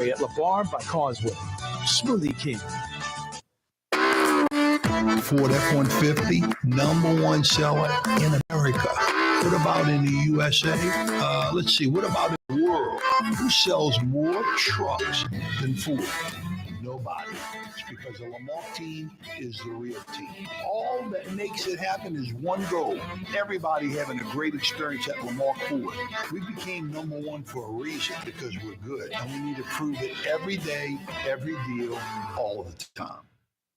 at LeBar by Causeway. Smoothie King. Ford F-150, number one seller in America. What about in the USA? Let's see, what about in the world? Who sells more trucks than Ford? Nobody. It's because the Lamar team is the real team. All that makes it happen is one goal. Everybody having a great experience at Lamar Ford. We became number one for a reason, because we're good. And we need to prove it every day, every deal, all the time.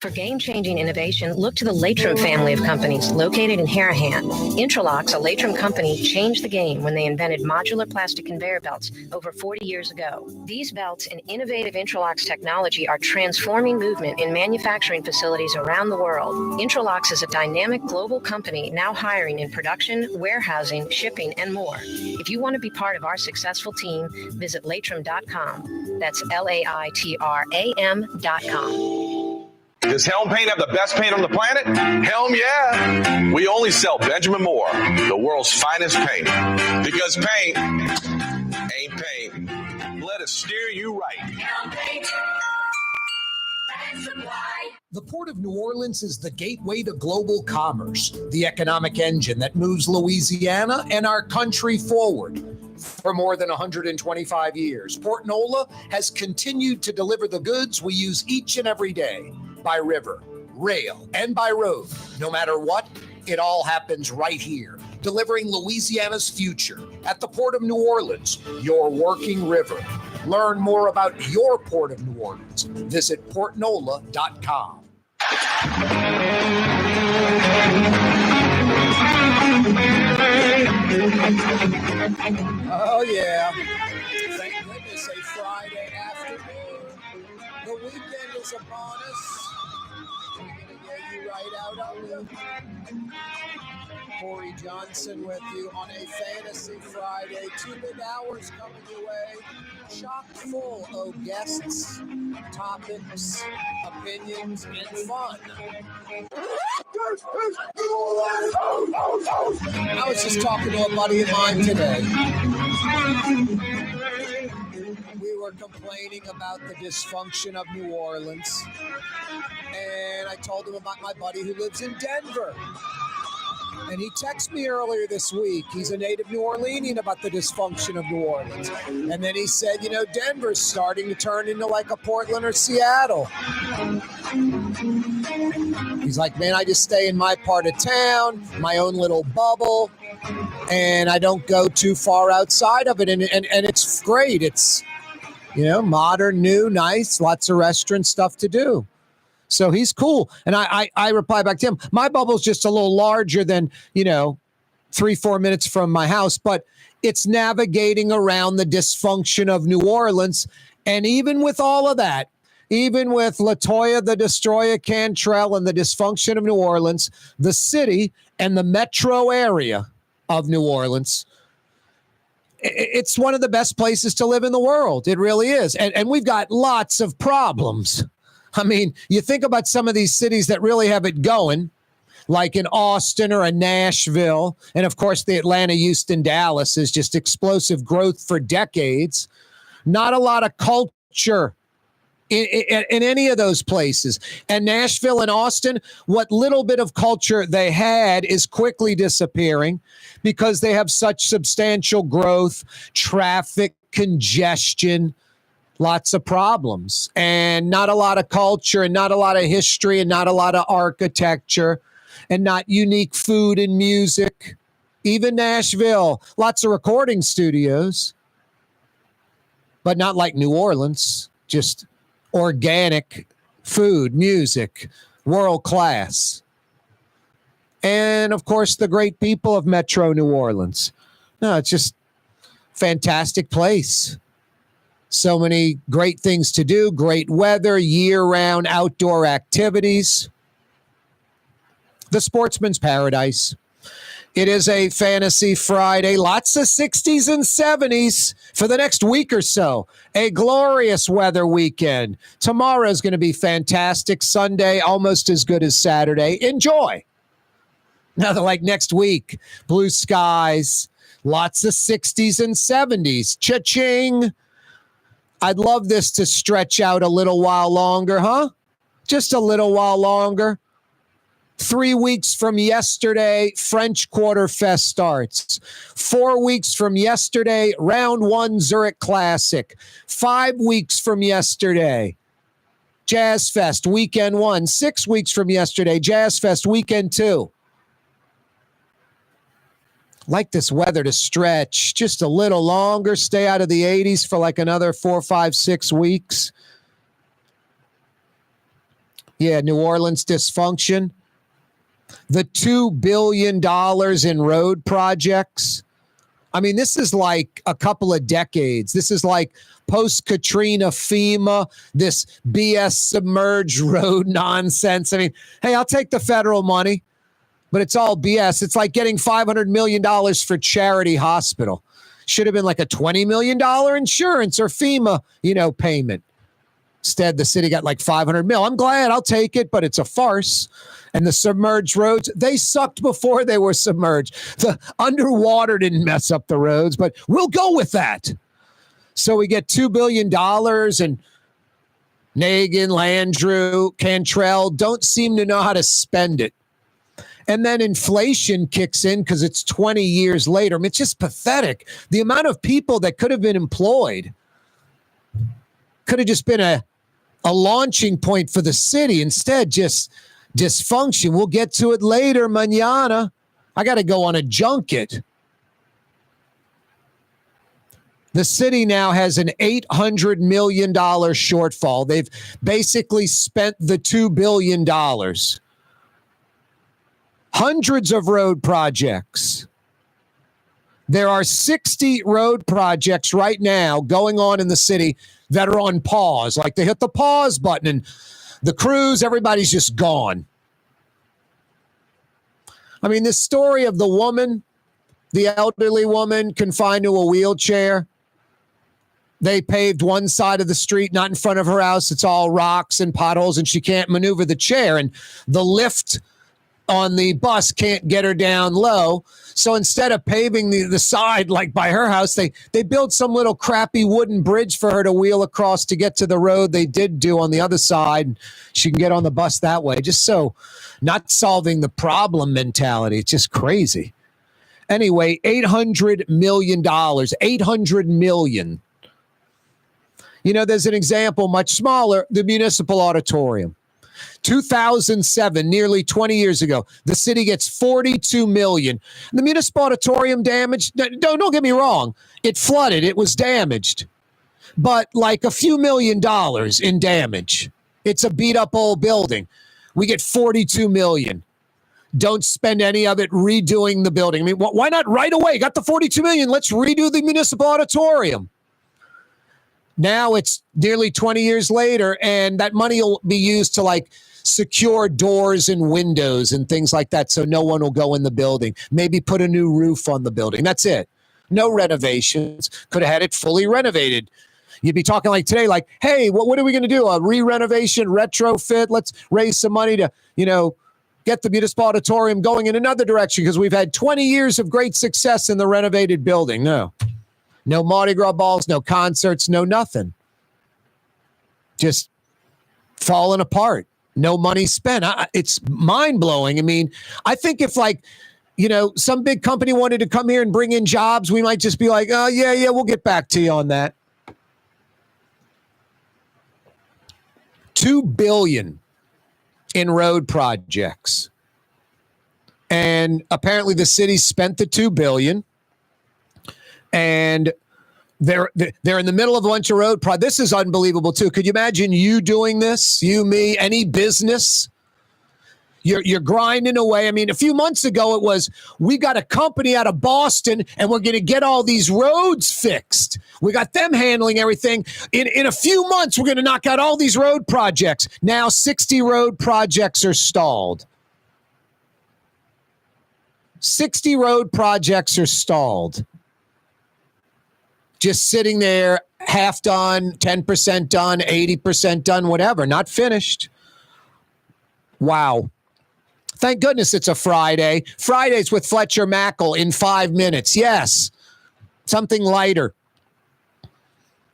For game-changing innovation, look to the Latrim family of companies located in Harahan. Intralocks, a Latrim company, changed the game when they invented modular plastic conveyor belts over 40 years ago. These belts and innovative Intralocks technology are transforming movement in manufacturing facilities around the world. Intralocks is a dynamic global company now hiring in production, warehousing, shipping, and more. If you want to be part of our successful team, visit Latrim.com. That's LAITRAM.com. Does Helm Paint have the best paint on the planet? Helm, yeah. We only sell Benjamin Moore, the world's finest paint. Because paint ain't paint. Let us steer you right. Helm Paint. The Port of New Orleans is the gateway to global commerce, the economic engine that moves Louisiana and our country forward. For more than 125 years, Port Nola has continued to deliver the goods we use each and every day. By river, rail, and by road. No matter what, it all happens right here, delivering Louisiana's future at the Port of New Orleans, your working river. Learn more about your Port of New Orleans. Visit portnola.com. Oh, yeah. Thank goodness, a Friday afternoon. The weekend is upon us. We're going to get you right out on you. Corey Johnson with you on a Fantasy Friday. 2 big hours coming your way. Chock full of guests, topics, opinions, and fun. I was just talking to a buddy of mine today. We were complaining about the dysfunction of New Orleans. And I told him about my buddy who lives in Denver. And he texted me earlier this week. He's a native New Orleanian about the dysfunction of New Orleans. And then he said, you know, Denver's starting to turn into like a Portland or Seattle. He's like, man, I just stay in my part of town, my own little bubble, and I don't go too far outside of it. And it's great. It's, you know, modern, new, nice, lots of restaurant stuff to do. So he's cool. And I reply back to him, my bubble's just a little larger than, 3-4 minutes from my house, but it's navigating around the dysfunction of New Orleans. And even with all of that, even with LaToya, the Destroyer, Cantrell, and the dysfunction of New Orleans, the city and the metro area of New Orleans, it's one of the best places to live in the world. It really is. And we've got lots of problems. I mean, you think about some of these cities that really have it going, like in Austin or in Nashville. And of course, the Atlanta, Houston, Dallas is just explosive growth for decades. Not a lot of culture in any of those places. And Nashville and Austin, what little bit of culture they had is quickly disappearing because they have such substantial growth, traffic, congestion, lots of problems, and not a lot of culture, and not a lot of history, and not a lot of architecture, and not unique food and music. Even Nashville, lots of recording studios, but not like New Orleans, just organic food, music, world class. And of course, the great people of Metro New Orleans. No, it's just fantastic place. So many great things to do, great weather, year-round outdoor activities. The sportsman's paradise. It is a Fantasy Friday. Lots of 60s and 70s for the next week or so. A glorious weather weekend. Tomorrow is going to be fantastic. Sunday, almost as good as Saturday. Enjoy. Now, like next week, blue skies, lots of 60s and 70s. Cha-ching. I'd love this to stretch out a little while longer, huh? Just a little while longer. 3 weeks from yesterday, French Quarter Fest starts. 4 weeks from yesterday, Round 1 Zurich Classic. 5 weeks from yesterday, Jazz Fest Weekend 1. 6 weeks from yesterday, Jazz Fest Weekend 2. Like this weather to stretch just a little longer, stay out of the 80s for like another 4, 5, 6 weeks. Yeah, New Orleans dysfunction. The $2 billion in road projects. I mean, this is like a couple of decades. This is like post-Katrina FEMA, this BS submerged road nonsense. I mean, hey, I'll take the federal money, but it's all BS. It's like getting $500 million for charity hospital. Should have been like a $20 million insurance or FEMA, payment. Instead, the city got like $500 million. I'm glad, I'll take it, but it's a farce. And the submerged roads, they sucked before they were submerged. The underwater didn't mess up the roads, but we'll go with that. So we get $2 billion, and Nagin, Landrieu, Cantrell don't seem to know how to spend it. And then inflation kicks in because it's 20 years later. I mean, it's just pathetic. The amount of people that could have been employed could have just been a launching point for the city. Instead, just dysfunction. We'll get to it later, mañana. I got to go on a junket. The city now has an $800 million shortfall. They've basically spent the $2 billion. Hundreds of road projects. There are 60 road projects right now going on in the city that are on pause. Like they hit the pause button and the crews, everybody's just gone. I mean, this story of the woman, the elderly woman confined to a wheelchair. They paved one side of the street, not in front of her house. It's all rocks and potholes, and she can't maneuver the chair. And the lift on the bus can't get her down low. So instead of paving the side like by her house, they built some little crappy wooden bridge for her to wheel across to get to the road they did do on the other side. She can get on the bus that way. Just so not solving the problem mentality. It's just crazy. Anyway, $800 million. $800 million. There's an example much smaller, the Municipal Auditorium. 2007, nearly 20 years ago, the city gets $42 million. The Municipal Auditorium damaged. Don't get me wrong. It flooded. It was damaged. But like a few $1 million in damage. It's a beat up old building. We get $42 million. Don't spend any of it redoing the building. I mean, why not right away? Got the $42 million. Let's redo the Municipal Auditorium. Now it's nearly 20 years later, and that money will be used to like secure doors and windows and things like that so no one will go in the building. Maybe put a new roof on the building. That's it. No renovations. Could have had it fully renovated. You'd be talking like today, like, hey, what are we going to do? A re-renovation, retrofit? Let's raise some money to, get the Municipal Auditorium going in another direction because we've had 20 years of great success in the renovated building. No Mardi Gras balls, no concerts, no nothing. Just falling apart. No money spent. It's mind-blowing. I mean, I think if some big company wanted to come here and bring in jobs, we might just be like, oh, yeah, we'll get back to you on that. $2 billion in road projects. And apparently the city spent the $2 billion. And they're in the middle of a bunch of road projects. This is unbelievable, too. Could you imagine you doing this? You, me, any business? You're grinding away. I mean, a few months ago, it was, we got a company out of Boston, and we're going to get all these roads fixed. We got them handling everything. In a few months, we're going to knock out all these road projects. Now, 60 road projects are stalled. 60 road projects are stalled. Just sitting there, half done, 10% done, 80% done, whatever, not finished. Wow. Thank goodness it's a Friday. Fridays with Fletcher Mackel in 5 minutes. Yes. Something lighter.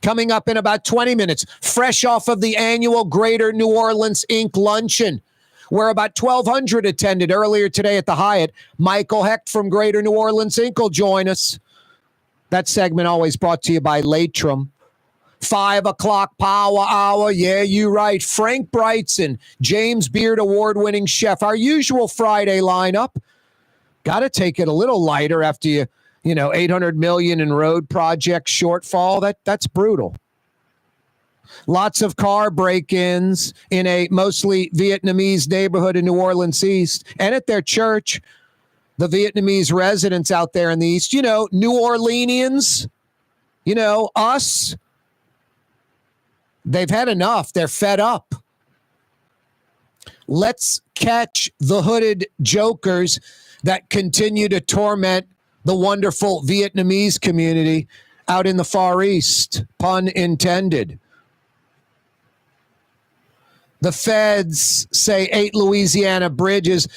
Coming up in about 20 minutes, fresh off of the annual Greater New Orleans Inc. Luncheon, where about 1,200 attended earlier today at the Hyatt. Michael Hecht from Greater New Orleans Inc. will join us. That segment always brought to you by Latrim. 5 o'clock power hour. Yeah, you right. Frank Brightson, James Beard award-winning chef. Our usual Friday lineup. Got to take it a little lighter after you know, $800 million in road project shortfall. That's brutal. Lots of car break-ins in a mostly Vietnamese neighborhood in New Orleans East and at their church. The Vietnamese residents out there in the East, you know, New Orleanians, you know, us. They've had enough. They're fed up. Let's catch the hooded jokers that continue to torment the wonderful Vietnamese community out in the Far East, pun intended. The feds say 8 Louisiana bridges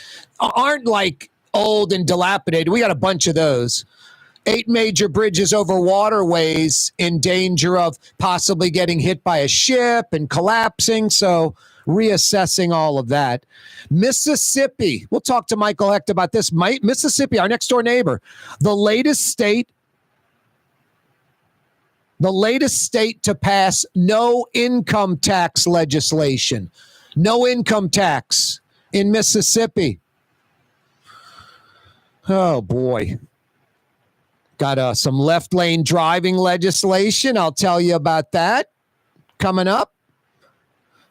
aren't like old and dilapidated. We got a bunch of those. 8 major bridges over waterways in danger of possibly getting hit by a ship and collapsing. So reassessing all of that. Mississippi. We'll talk to Michael Hecht about this. Mississippi, our next door neighbor, the latest state to pass no income tax legislation. No income tax in Mississippi. Oh, boy. Got some left lane driving legislation. I'll tell you about that coming up.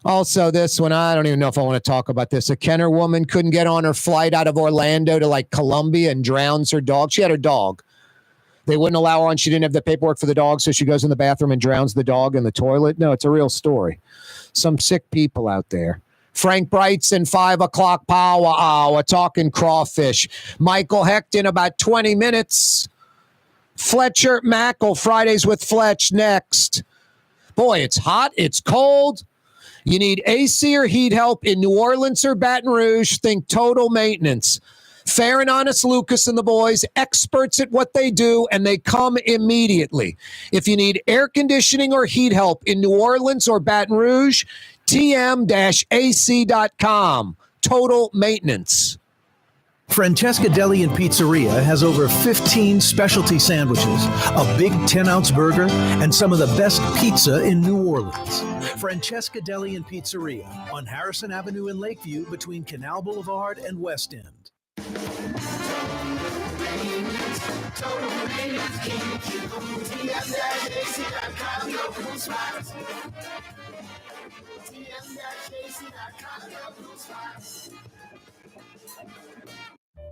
Also, this one, I don't even know if I want to talk about this. A Kenner woman couldn't get on her flight out of Orlando to like Columbia and drowns her dog. She had her dog. They wouldn't allow her on. She didn't have the paperwork for the dog, so she goes in the bathroom and drowns the dog in the toilet. No, it's a real story. Some sick people out there. Frank Brightson, 5 o'clock power hour, talking crawfish. Michael Hecht in about 20 minutes. Fletcher Mackel, Fridays with Fletch next. Boy, it's hot. It's cold. You need AC or heat help in New Orleans or Baton Rouge. Think Total Maintenance. Fair and Honest Lucas and the boys, experts at what they do, and they come immediately. If you need air conditioning or heat help in New Orleans or Baton Rouge, tm-ac.com. Total Maintenance. Francesca Deli and Pizzeria has over 15 specialty sandwiches, a big 10-ounce burger, and some of the best pizza in New Orleans. Francesca Deli and Pizzeria on Harrison Avenue in Lakeview between Canal Boulevard and West End.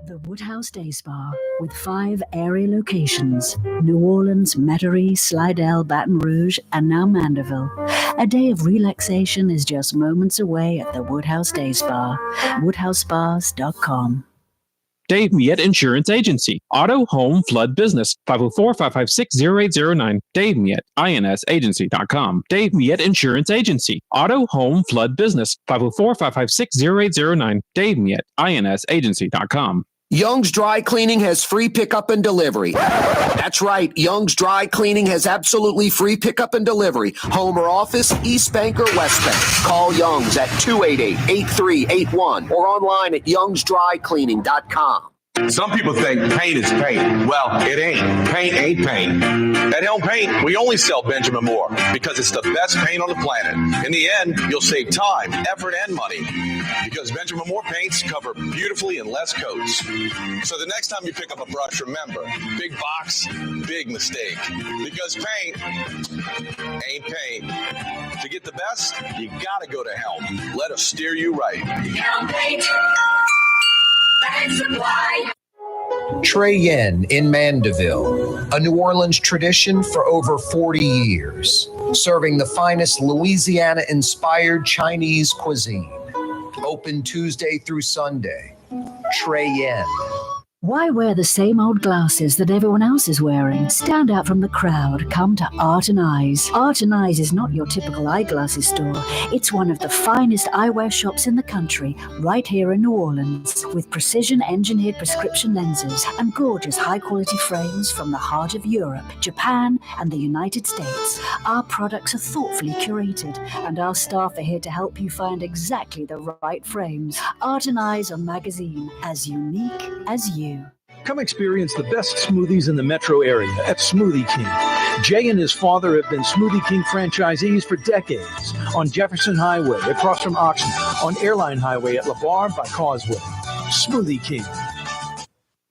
The Woodhouse Day Spa, with 5 area locations, New Orleans, Metairie, Slidell, Baton Rouge, and now Mandeville. A day of relaxation is just moments away at the Woodhouse Day Spa, woodhousespas.com. Dave Miette Insurance Agency. Auto, home, flood, business. 504-556-0809. Dave Miette, insagency.com. Dave Miette Insurance Agency. Auto, home, flood, business. 504-556-0809. Dave Miette, insagency.com. Young's Dry Cleaning has free pickup and delivery. That's right. Young's Dry Cleaning has absolutely free pickup and delivery. Home or office, East Bank or West Bank. Call Young's at 288-8381 or online at youngsdrycleaning.com. Some people think paint is paint. Well, it ain't. Paint ain't paint. At Helm Paint, we only sell Benjamin Moore because it's the best paint on the planet. In the end, you'll save time, effort, and money because Benjamin Moore paints cover beautifully in less coats. So the next time you pick up a brush, remember, big box, big mistake. Because paint ain't paint. To get the best, you gotta go to Helm. Let us steer you right. Helm Paint. Trey Yen in Mandeville, a New Orleans tradition for over 40 years, serving the finest Louisiana-inspired Chinese cuisine. Open Tuesday through Sunday. Trey Yen. Why wear the same old glasses that everyone else is wearing? Stand out from the crowd. Come to Art and Eyes. Art and Eyes is not your typical eyeglasses store. It's one of the finest eyewear shops in the country, right here in New Orleans, with precision-engineered prescription lenses and gorgeous high-quality frames from the heart of Europe, Japan, and the United States. Our products are thoughtfully curated, and our staff are here to help you find exactly the right frames. Art and Eyes on Magazine, as unique as you. Come experience the best smoothies in the metro area at Smoothie King. Jay and his father have been Smoothie King franchisees for decades on Jefferson Highway across from Oxnard, on Airline Highway at LeBar by Causeway. Smoothie King.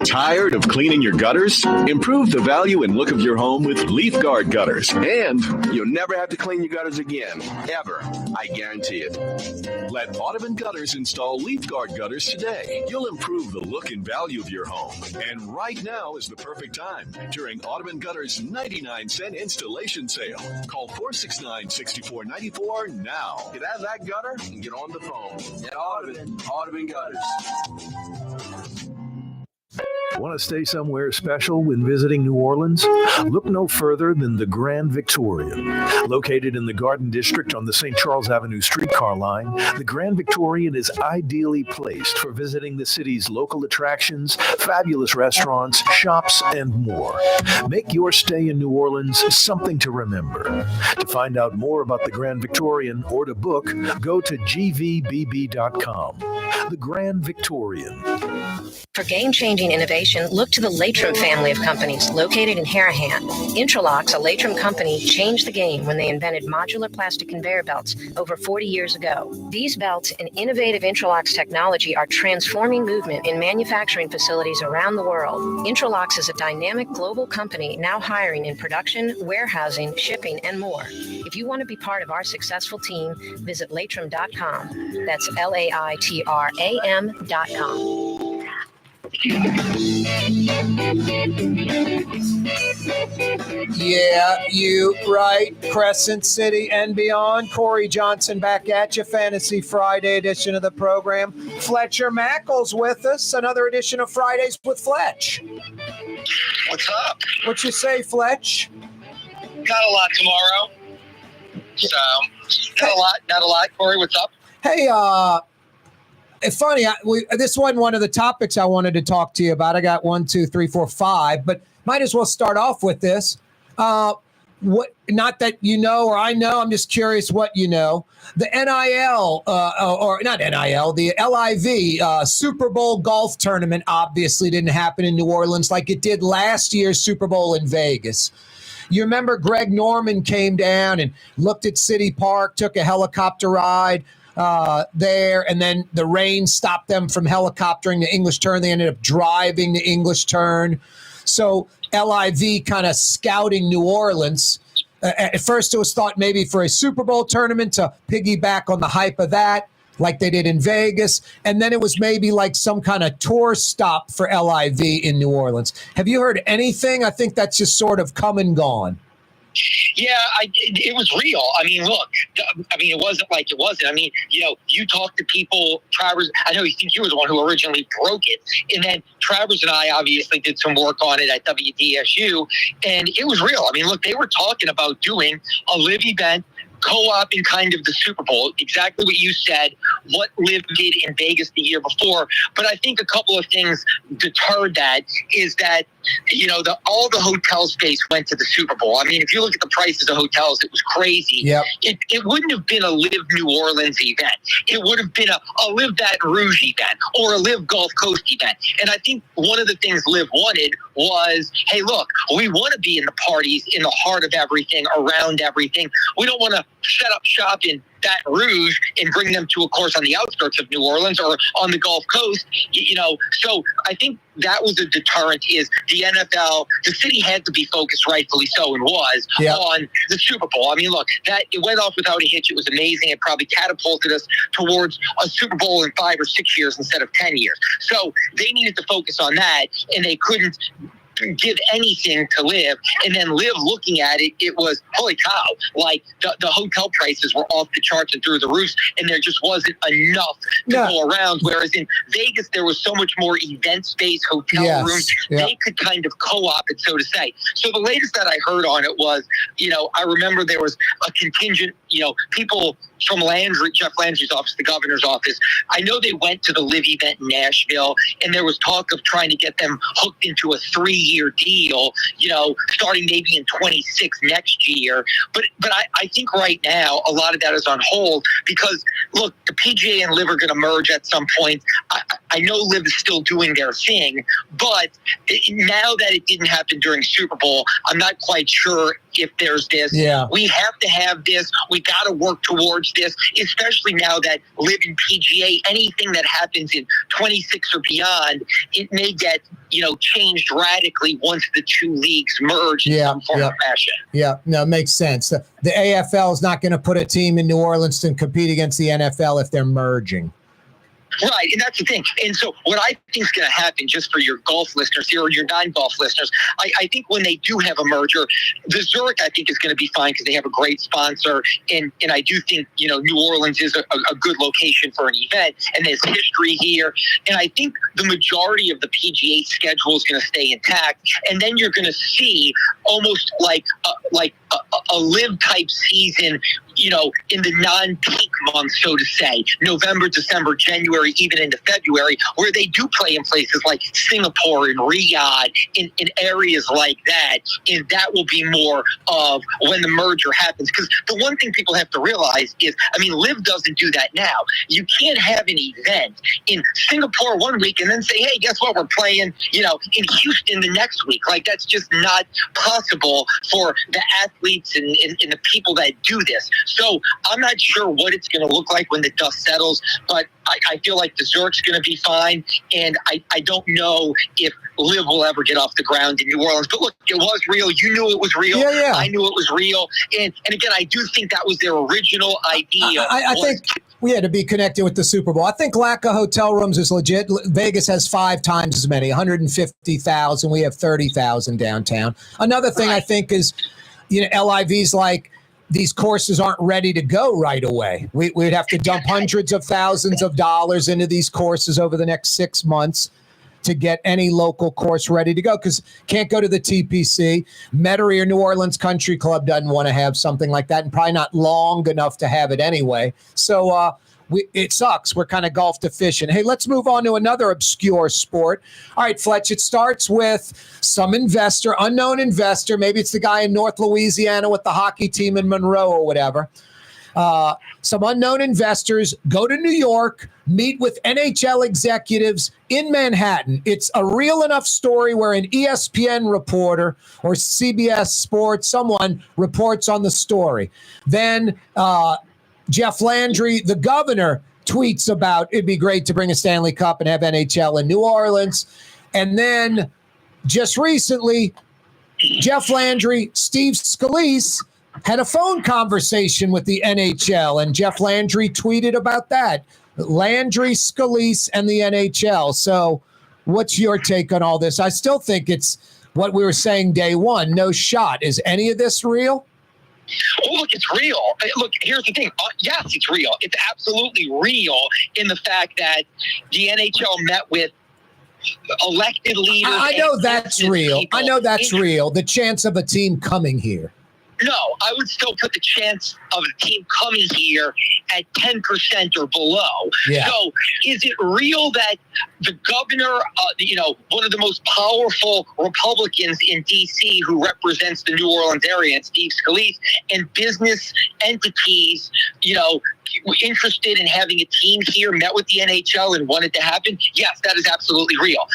Tired of cleaning your gutters? Improve the value and look of your home with Leaf Guard gutters. And you'll never have to clean your gutters again. Ever. I guarantee it. Let Audubon Gutters install Leaf Guard gutters today. You'll improve the look and value of your home. And right now is the perfect time during Audubon Gutters 99-cent installation sale. Call 469-6494 now. Get out of that gutter and get on the phone. At Audubon Gutters. Want to stay somewhere special when visiting New Orleans? Look no further than the Grand Victorian. Located in the Garden District on the St. Charles Avenue streetcar line, the Grand Victorian is ideally placed for visiting the city's local attractions, fabulous restaurants, shops, and more. Make your stay in New Orleans something to remember. To find out more about the Grand Victorian or to book, go to gvbb.com. The Grand Victorian. For game-changing innovation, look to the Latrim family of companies located in Harahan. Intralox, a Latrim company, changed the game when they invented modular plastic conveyor belts over 40 years ago. These belts and innovative Intralox technology are transforming movement in manufacturing facilities around the world. Intralox is a dynamic global company now hiring in production, warehousing, shipping, and more. If you want to be part of our successful team, visit latrim.com. That's LAITRAM.com. Yeah, you right. Crescent City and beyond. Corey Johnson back at you. Fantasy Friday edition of the program. Fletcher Mackle's with us. Another edition of Fridays with Fletch. What's up? What you say, Fletch? Got a lot tomorrow. So, not a lot. Corey, what's up? Hey, it's funny. This wasn't one of the topics I wanted to talk to you about. I got 1, 2, 3, 4, 5, but might as well start off with this. What? Not that you know or I know. I'm just curious what you know. The NIL or not NIL, the LIV Super Bowl golf tournament obviously didn't happen in New Orleans like it did last year's Super Bowl in Vegas. You remember Greg Norman came down and looked at City Park, took a helicopter ride there, and then the rain stopped them from helicoptering the English Turn. They ended up driving the English Turn. So LIV kind of scouting New Orleans. At first, it was thought maybe for a Super Bowl tournament to piggyback on the hype of that, like they did in Vegas. And then it was maybe like some kind of tour stop for LIV in New Orleans. Have you heard anything? I think that's just sort of come and gone. Yeah, it was real. I mean, look, it wasn't like it wasn't. I mean, you talk to people, Travers, I know you think you were the one who originally broke it. And then Travers and I obviously did some work on it at WDSU, and it was real. I mean, look, they were talking about doing a live event, co-oping kind of the Super Bowl, exactly what you said, what Liv did in Vegas the year before. But I think a couple of things deterred that is that, all the hotel space went to the Super Bowl. I mean, if you look at the prices of hotels, it was crazy. Yep. It wouldn't have been a Live New Orleans event. It would have been a Live Baton Rouge event or a Live Gulf Coast event. And I think one of the things Liv wanted was, hey, look, we want to be in the parties, in the heart of everything, around everything. We don't want to set up shop in Baton Rouge and bring them to a course on the outskirts of New Orleans or on the Gulf Coast, So I think that was a deterrent is the NFL, the city had to be focused, rightfully so, and was on the Super Bowl. I mean, look, it went off without a hitch. It was amazing. It probably catapulted us towards a Super Bowl in 5 or 6 years instead of 10 years. So they needed to focus on that, and they couldn't give anything to Liv, and then Liv looking at it, it was holy cow! Like the hotel prices were off the charts and through the roof, and there just wasn't enough to go around. Whereas in Vegas, there was so much more event space, hotel rooms. They could kind of co-op it, so to say. So the latest that I heard on it was, I remember there was a contingent, people from Jeff Landry's office, the governor's office. I know they went to the Live event in Nashville, and there was talk of trying to get them hooked into a 3-year deal, starting maybe in 26 next year. But I think right now a lot of that is on hold because, look, the PGA and Live are going to merge at some point. I know Live is still doing their thing, but now that it didn't happen during Super Bowl, I'm not quite sure if there's this. We have to have this. We got to work towards this, especially now that Live in PGA, anything that happens in 26 or beyond, it may get, changed radically once the two leagues merge in some form of fashion. Yeah, no, it makes sense. The AFL is not going to put a team in New Orleans to compete against the NFL if they're merging. Right, and that's the thing. And so what I think is going to happen, just for your golf listeners here or your non-golf listeners, I think when they do have a merger, the Zurich, I think, is going to be fine because they have a great sponsor. And I do think, New Orleans is a good location for an event, and there's history here. And I think the majority of the PGA schedule is going to stay intact. And then you're going to see almost like a Live type season, in the non-peak months, so to say, November, December, January, even into February, where they do play in places like Singapore and Riyadh, in areas like that. And that will be more of when the merger happens. Because the one thing people have to realize is, Live doesn't do that now. You can't have an event in Singapore one week and then say, hey, guess what? We're playing, in Houston the next week. Like, that's just not possible for the athletes and the people that do this. So I'm not sure what it's going to look like when the dust settles, but I feel like the Zurich's going to be fine, and I don't know if Live will ever get off the ground in New Orleans. But look, it was real. You knew it was real. Yeah. I knew it was real. And again, I do think that was their original idea. I think we had to be connected with the Super Bowl. I think lack of hotel rooms is legit. Vegas has 5 times as many, 150,000. We have 30,000 downtown. Another thing I think is, LIV's like, these courses aren't ready to go right away. We'd have to dump hundreds of thousands of dollars into these courses over the next 6 months to get any local course ready to go, because can't go to the TPC. Metairie or New Orleans Country Club doesn't want to have something like that, and probably not long enough to have it anyway. So it sucks. We're kind of golf deficient. Hey, let's move on to another obscure sport. All right, Fletch, it starts with some unknown investor. Maybe it's the guy in North Louisiana with the hockey team in Monroe or whatever. Some unknown investors go to New York, meet with NHL executives in Manhattan. It's a real enough story where an ESPN reporter or CBS Sports, someone reports on the story. Then Jeff Landry, the governor, tweets about it'd be great to bring a Stanley Cup and have NHL in New Orleans. And then just recently, Jeff Landry, Steve Scalise had a phone conversation with the NHL, and Jeff Landry tweeted about that. Landry, Scalise, and the NHL. So what's your take on all this? I still think it's what we were saying day one, no shot. Is any of this real? Oh, look, it's real. Look, here's the thing. Yes, it's real. It's absolutely real in the fact that the NHL met with elected leaders. I know that's real. I know that's real. The chance of a team coming here. No, I would still put the chance of a team coming here at 10% or below. Yeah. So is it real that the governor, one of the most powerful Republicans in D.C. who represents the New Orleans area, and Steve Scalise, and business entities, interested in having a team here, met with the NHL and wanted to happen? Yes, that is absolutely real.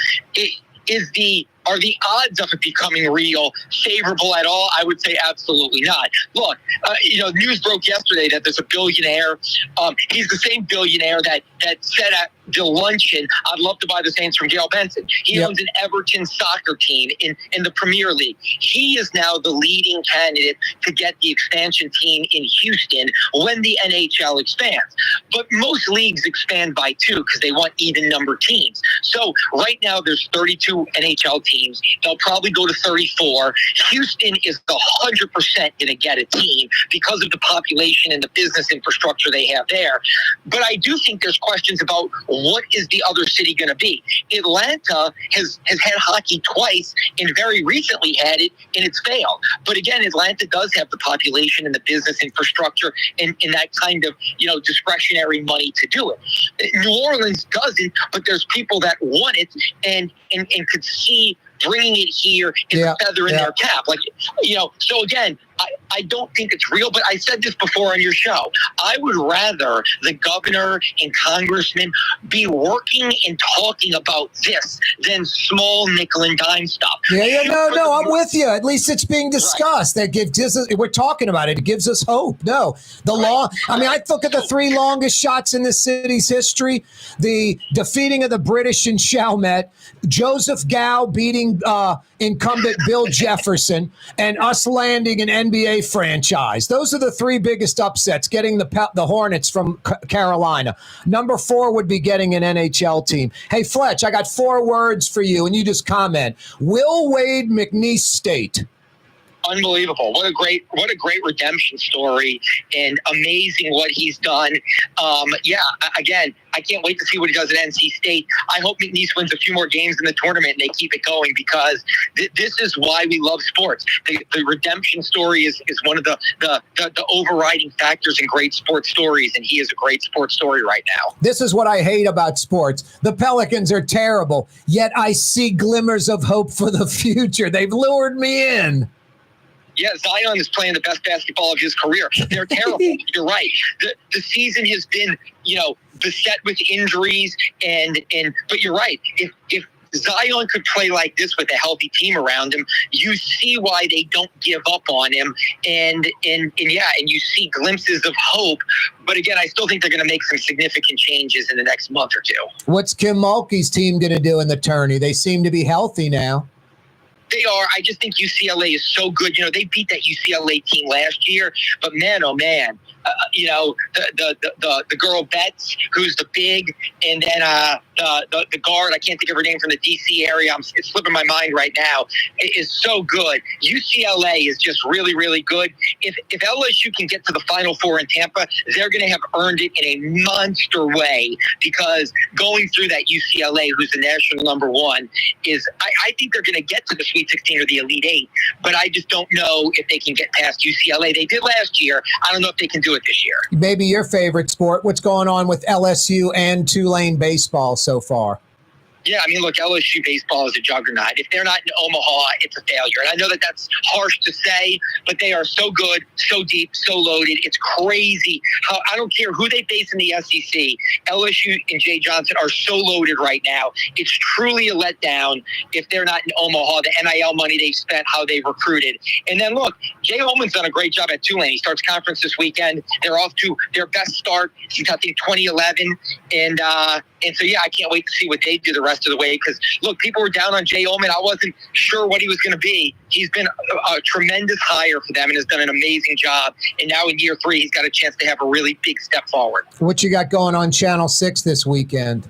Are the odds of it becoming real favorable at all? I would say absolutely not. Look, news broke yesterday that there's a billionaire. He's the same billionaire that said the luncheon. I'd love to buy the Saints from Gail Benson. He owns an Everton soccer team in the Premier League. He is now the leading candidate to get the expansion team in Houston when the NHL expands. But most leagues expand by 2 because they want even number teams. So right now there's 32 NHL teams. They'll probably go to 34. Houston is 100% going to get a team because of the population and the business infrastructure they have there. But I do think there's questions about what is the other city going to be. Atlanta has had hockey twice and very recently had it, and it's failed. But again, Atlanta does have the population and the business infrastructure and that kind of, discretionary money to do it. New Orleans doesn't, but there's people that want it and could see bringing it here is a feather in their cap. So again, I don't think it's real, but I said this before on your show. I would rather the governor and congressman be working and talking about this than small nickel and dime stuff. No, I'm with you. At least it's being discussed. That gives us, we're talking about it. It gives us hope. No, the law. I mean, I look at the 3 longest shots in the city's history: the defeating of the British in Chalmette, Joseph Gow beating incumbent Bill Jefferson, and us landing an NBA franchise. Those are the 3 biggest upsets, getting the Hornets from Carolina. Number 4 would be getting an NHL team. Hey, Fletch, I got 4 words for you, and you just comment. Will Wade McNeese State. Unbelievable. What a great redemption story, and amazing what he's done. Again, I can't wait to see what he does at NC State. I hope McNeese wins a few more games in the tournament and they keep it going, because this is why we love sports. The redemption story is one of the overriding factors in great sports stories, and he is a great sports story right now. This is what I hate about sports. The Pelicans are terrible, yet I see glimmers of hope for the future. They've lured me in. Yeah, Zion is playing the best basketball of his career. They're terrible. You're right. The season has been, beset with injuries, but you're right. If Zion could play like this with a healthy team around him, you see why they don't give up on him, and you see glimpses of hope. But again, I still think they're going to make some significant changes in the next month or two. What's Kim Mulkey's team going to do in the tourney? They seem to be healthy now. They are. I just think UCLA is so good. They beat that UCLA team last year, but man, oh man, the girl Betts, who's the big, and then the guard, I can't think of her name, from the DC area. It's slipping my mind right now. It is so good. UCLA is just really, really good. If LSU can get to the Final Four in Tampa, they're going to have earned it in a monster way, because going through that UCLA, who's the national number 1, is I think they're going to get to the Sweet 16 or the Elite 8, but I just don't know if they can get past UCLA. They did last year. I don't know if they can do it this year. Maybe your favorite sport. What's going on with LSU and Tulane baseball so far? Yeah, I mean, look, LSU baseball is a juggernaut. If they're not in Omaha, it's a failure. And I know that that's harsh to say, but they are so good, so deep, so loaded. It's crazy how, I don't care who they face in the SEC, LSU and Jay Johnson are so loaded right now. It's truly a letdown if they're not in Omaha, the NIL money they've spent, how they've recruited. And then, look, Jay Holman's done a great job at Tulane. He starts conference this weekend. They're off to their best start since, I think, 2011. And so, yeah, I can't wait to see what they do the rest of the way, because, look, people were down on Jay Ullman. I wasn't sure what he was going to be. He's been a tremendous hire for them and has done an amazing job. And now in year 3, he's got a chance to have a really big step forward. What you got going on Channel 6 this weekend?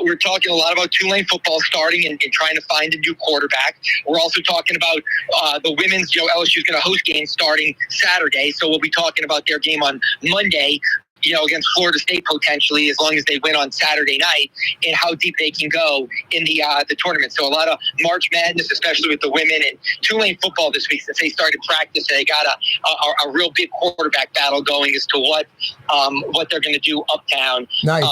We're talking a lot about Tulane football starting and trying to find a new quarterback. We're also talking about the women's, LSU's going to host games starting Saturday. So we'll be talking about their game on Monday, against Florida State potentially, as long as they win on Saturday night, and how deep they can go in the tournament. So a lot of March Madness, especially with the women, and Tulane football this week, since they started practice, they got a real big quarterback battle going as to what they're going to do uptown. Nice.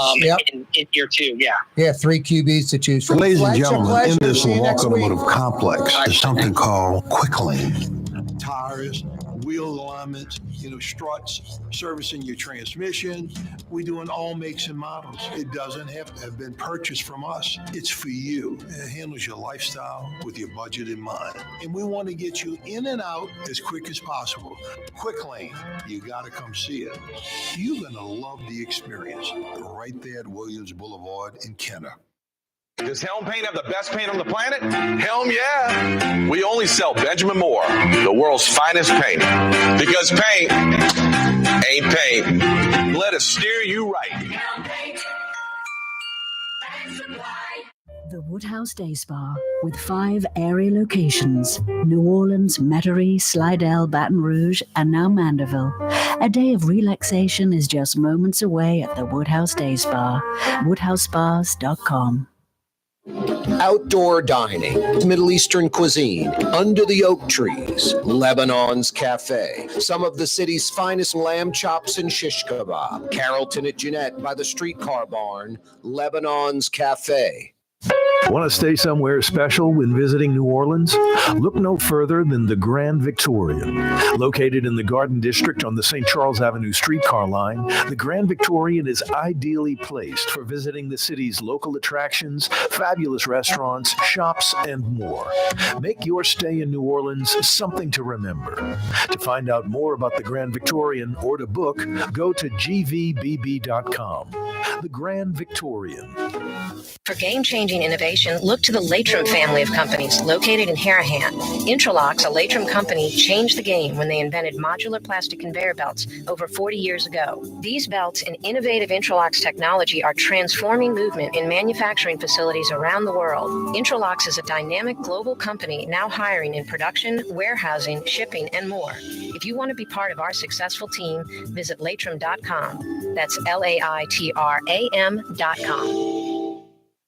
In year 2. Yeah. Yeah, 3 QBs to choose from. Ladies and gentlemen, in this locomotive complex is something called Quick Lane. Tires, wheel alignments, struts, servicing your transmission. We do in all makes and models. It doesn't have to have been purchased from us. It's for you. It handles your lifestyle with your budget in mind. And we want to get you in and out as quick as possible. Quick Lane, you got to come see it. You're going to love the experience right there at Williams Boulevard in Kenner. Does Helm Paint have the best paint on the planet? Helm, yeah. We only sell Benjamin Moore, the world's finest paint. Because paint ain't paint. Let us steer you right. The Woodhouse Day Spa, with 5 area locations: New Orleans, Metairie, Slidell, Baton Rouge, and now Mandeville. A day of relaxation is just moments away at the Woodhouse Day Spa. WoodhouseSpas.com. Outdoor dining, Middle Eastern cuisine, under the oak trees, Lebanon's Cafe, some of the city's finest lamb chops and shish kebab, Carrollton at Jeanette by the streetcar barn, Lebanon's Cafe. Want to stay somewhere special when visiting New Orleans? Look no further than the Grand Victorian. Located in the Garden District on the St. Charles Avenue streetcar line, the Grand Victorian is ideally placed for visiting the city's local attractions, fabulous restaurants, shops, and more. Make your stay in New Orleans something to remember. To find out more about the Grand Victorian or to book, go to gvbb.com. The Grand Victorian. For game-changing innovation, look to the Latrim family of companies located in Harahan. Intralox, a Latrim company, changed the game when they invented modular plastic conveyor belts over 40 years ago. These belts and innovative Intralox technology are transforming movement in manufacturing facilities around the world. Intralox is a dynamic global company now hiring in production, warehousing, shipping, and more. If you want to be part of our successful team, visit Latrim.com. That's LAITRAM.com.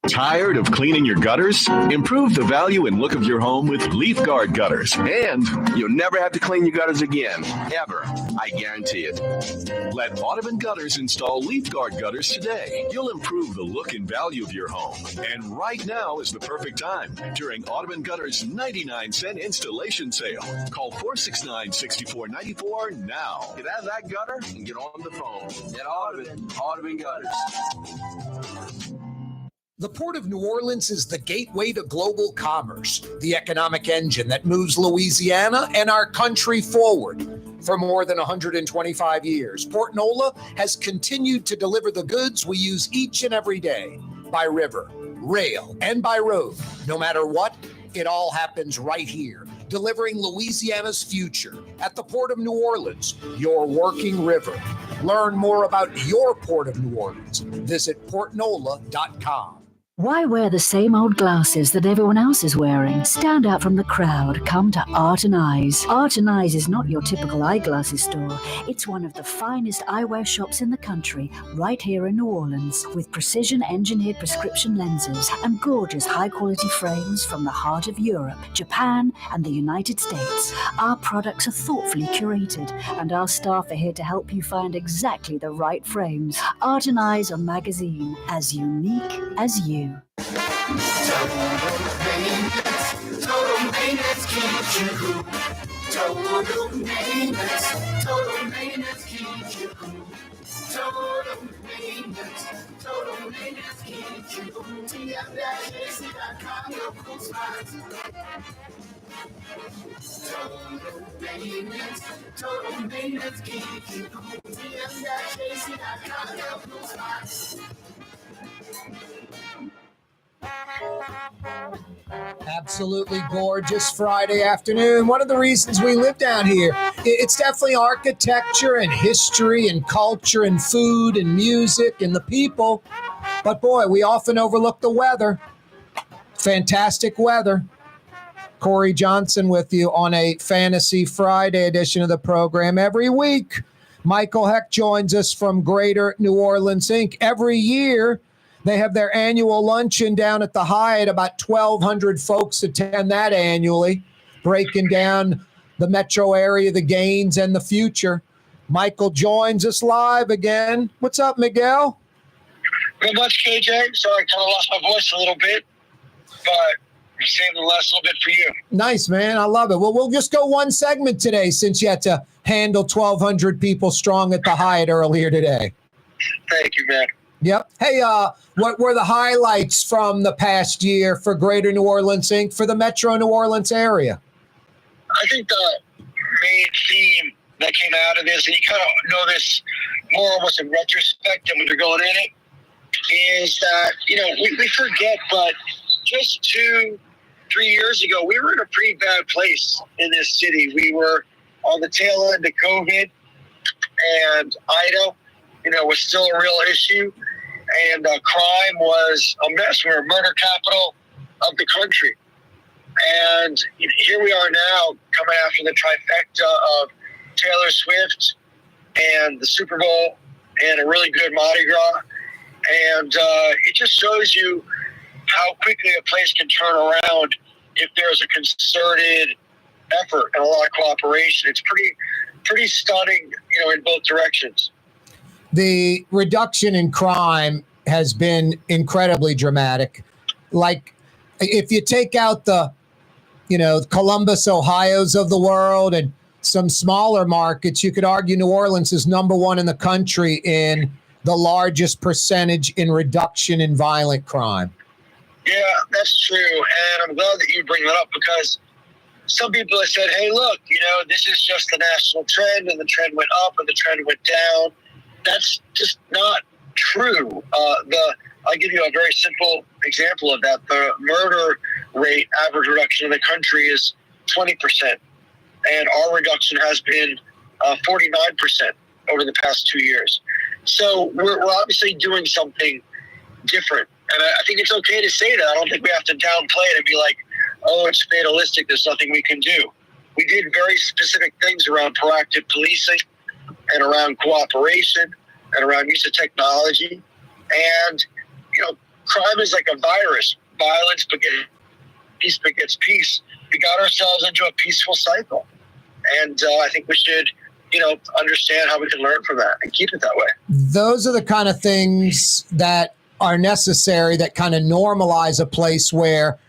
Tired of cleaning your gutters? Improve the value and look of your home with Leaf Guard gutters. And you'll never have to clean your gutters again, ever. I guarantee it. Let Audubon Gutters install Leaf Guard gutters today. You'll improve the look and value of your home. And right now is the perfect time during Audubon Gutters' 99-cent installation sale. Call 469-6494 now. Get out of that gutter and get on the phone. Get Audubon Gutters. The Port of New Orleans is the gateway to global commerce, the economic engine that moves Louisiana and our country forward. For more than 125 years, Port Nola has continued to deliver the goods we use each and every day, by river, rail, and by road. No matter what, it all happens right here, delivering Louisiana's future at the Port of New Orleans, your working river. Learn more about your Port of New Orleans. Visit portnola.com. Why wear the same old glasses that everyone else is wearing? Stand out from the crowd. Come to Art and Eyes. Art and Eyes is not your typical eyeglasses store. It's one of the finest eyewear shops in the country, right here in New Orleans, with precision-engineered prescription lenses and gorgeous high-quality frames from the heart of Europe, Japan, and the United States. Our products are thoughtfully curated, and our staff are here to help you find exactly the right frames. Art and Eyes on magazine, as unique as you. Total maintenance keeps you cool. Total maintenance keeps you cool. Total maintenance keeps you cool. TM-AC.com, your cool spots. Total maintenance keeps you cool. TM-AC.com, your cool spots. Absolutely gorgeous Friday afternoon. One of the reasons we live down here, it's definitely architecture and history and culture and food and music and the people. But boy, we often overlook the weather. Fantastic weather. Corey Johnson with you on a Fantasy Friday edition of the program every week. Michael Heck joins us from Greater New Orleans, Inc. Every year, they have their annual luncheon down at the Hyatt. About 1,200 folks attend that annually, breaking down the metro area, the gains, and the future. Michael joins us live again. What's up, Miguel? Not much, KJ. Sorry, I kind of lost my voice a little bit. But saving the last little bit for you. Nice, man. I love it. Well, we'll just go one segment today since you had to handle 1,200 people strong at the Hyatt earlier today. Thank you, man. Yep. Hey, what were the highlights from the past year for Greater New Orleans Inc. for the Metro New Orleans area? I think the main theme that came out of this, and you kind of know this more almost in retrospect than when you're going in it, is that, we forget, but just 2-3 years ago, we were in a pretty bad place in this city. We were on the tail end of COVID, and Ida, was still a real issue, and crime was a mess. We were a murder capital of the country. And here we are now, coming after the trifecta of Taylor Swift and the Super Bowl and a really good Mardi Gras. And it just shows you how quickly a place can turn around if there's a concerted effort and a lot of cooperation. It's pretty stunning, in both directions. The reduction in crime has been incredibly dramatic. Like, if you take out the, Columbus, Ohio's of the world and some smaller markets, you could argue New Orleans is number one in the country in the largest percentage in reduction in violent crime. Yeah, that's true. And I'm glad that you bring that up, because some people have said, hey, look, this is just the national trend, and the trend went up and the trend went down. That's just not true. I'll give you a very simple example of that. The murder rate average reduction in the country is 20%, and our reduction has been 49% over the past 2 years. So we're obviously doing something different, and I think it's okay to say that. I don't think we have to downplay it and be like, oh, it's fatalistic, there's nothing we can do. We did very specific things around proactive policing and around cooperation and around use of technology. And, crime is like a virus. Violence begets peace. We got ourselves into a peaceful cycle. And I think we should, understand how we can learn from that and keep it that way. Those are the kind of things that are necessary, that kind of normalize a place where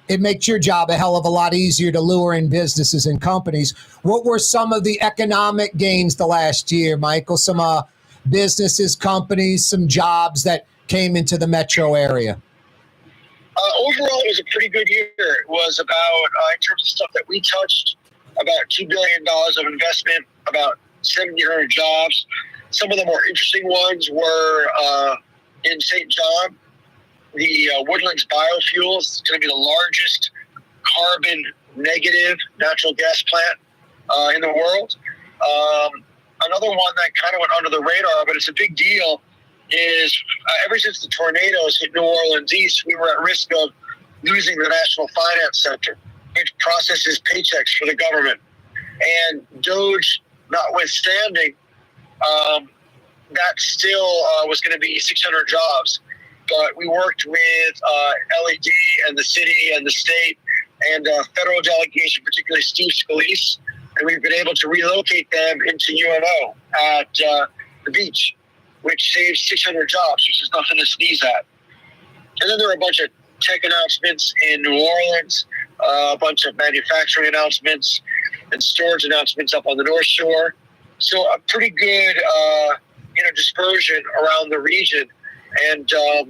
it makes your job a hell of a lot easier to lure in businesses and companies. What were some of the economic gains the last year, Michael? Some businesses, companies, some jobs that came into the metro area? Overall, it was a pretty good year. It was about, in terms of stuff that we touched, about $2 billion of investment, about 1,700 jobs. Some of the more interesting ones were in St. John, the Woodlands Biofuels. It's going to be the largest carbon negative natural gas plant in the world. Another one that kind of went under the radar, but it's a big deal, is ever since the tornadoes hit New Orleans East, we were at risk of losing the National Finance Center, which processes paychecks for the government. And DOGE notwithstanding, that still was going to be 600 jobs. But we worked with LED and the city and the state and federal delegation, particularly Steve Scalise, and we've been able to relocate them into UNO at the beach, which saves 600 jobs, which is nothing to sneeze at. And then there were a bunch of tech announcements in New Orleans, a bunch of manufacturing announcements and storage announcements up on the North Shore. So a pretty good, dispersion around the region. And so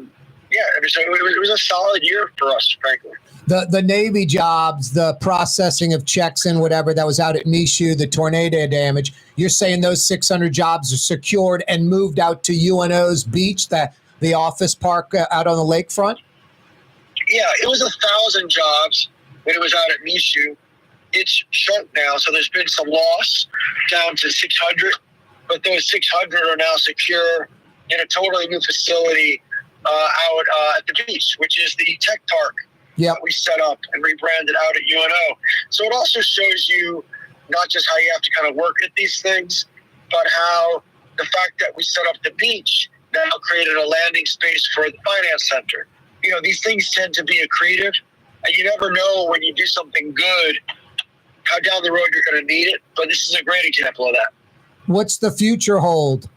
it was a solid year for us, frankly. The Navy jobs, the processing of checks and whatever that was out at Nishu, the tornado damage, you're saying those 600 jobs are secured and moved out to UNO's beach, the office park out on the lakefront? Yeah, it was 1,000 jobs when it was out at Nishu. It's shrunk now, so there's been some loss down to 600, but those 600 are now secure in a totally new facility out at the beach, which is the tech park. Yep. That we set up and rebranded out at UNO. So it also shows you not just how you have to kind of work at these things, but how the fact that we set up the beach now created a landing space for the finance center. These things tend to be accretive, and you never know when you do something good how down the road you're going to need it. But this is a great example of that. What's the future hold?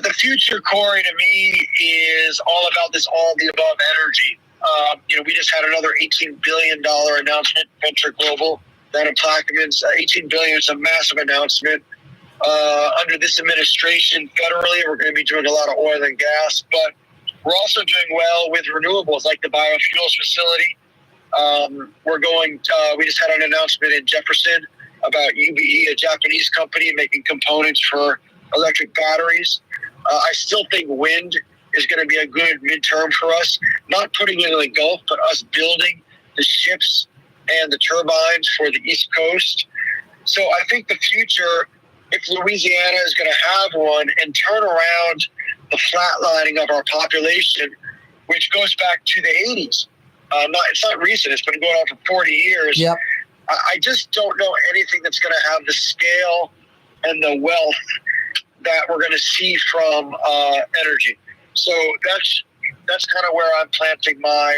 The future, Corey, to me, is all about this all-of-the-above energy. We just had another $18 billion announcement, Venture Global, down in Plaquemines. $18 billion is a massive announcement. Under this administration, federally, we're going to be doing a lot of oil and gas, but we're also doing well with renewables, like the biofuels facility. We just had an announcement in Jefferson about UBE, a Japanese company making components for electric batteries. I still think wind is going to be a good midterm for us, not putting it in the Gulf, but us building the ships and the turbines for the East Coast. So I think the future, if Louisiana is going to have one and turn around the flatlining of our population, which goes back to the 80s. It's not recent. It's been going on for 40 years. Yep. I just don't know anything that's going to have the scale and the wealth that we're going to see from energy. So that's kind of where I'm planting my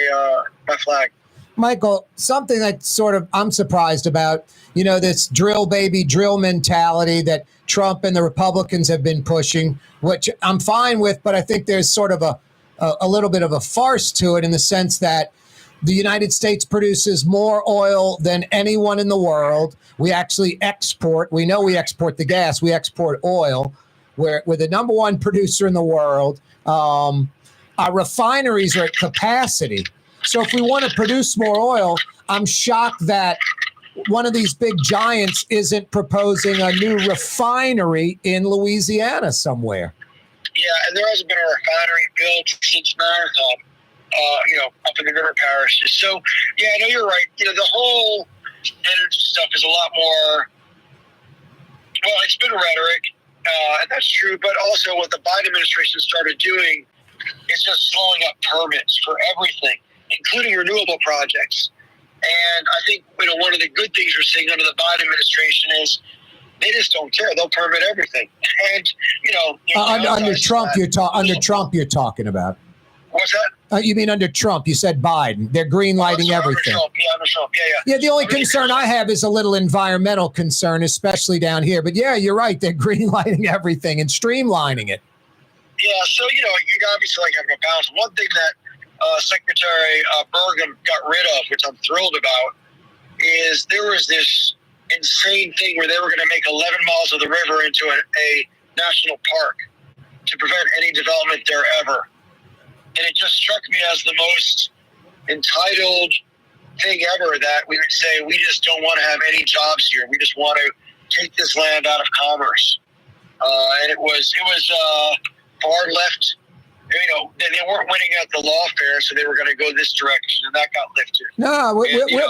flag. Michael, something that sort of I'm surprised about, this drill baby drill mentality that Trump and the Republicans have been pushing, which I'm fine with, but I think there's sort of a little bit of a farce to it in the sense that the United States produces more oil than anyone in the world. We actually export. We know we export the gas. We export oil. We're the number one producer in the world. Our refineries are at capacity. So if we want to produce more oil, I'm shocked that one of these big giants isn't proposing a new refinery in Louisiana somewhere. Yeah, and there hasn't been a refinery built since Marathon, up in the river parishes. So, yeah, I know you're right. The whole energy stuff is a lot more, well, it's been rhetoric, and that's true, but also what the Biden administration started doing is just slowing up permits for everything, including renewable projects. And I think one of the good things we're seeing under the Biden administration is they just don't care. They'll permit everything. And under Trump, you're talking about. What's that? You mean under Trump? You said Biden. They're green lighting everything. Under Trump. Yeah. Yeah, the only concern I have is a little environmental concern, especially down here. But yeah, you're right. They're green lighting everything and streamlining it. Yeah, so you obviously like having a balance. One thing that Secretary Burgum got rid of, which I'm thrilled about, is there was this insane thing where they were going to make 11 miles of the river into a national park to prevent any development there ever. And it just struck me as the most entitled thing ever that we would say, we just don't want to have any jobs here. We just want to take this land out of commerce. And it was far left. They weren't winning at the lawfare, so they were going to go this direction, and that got lifted. No,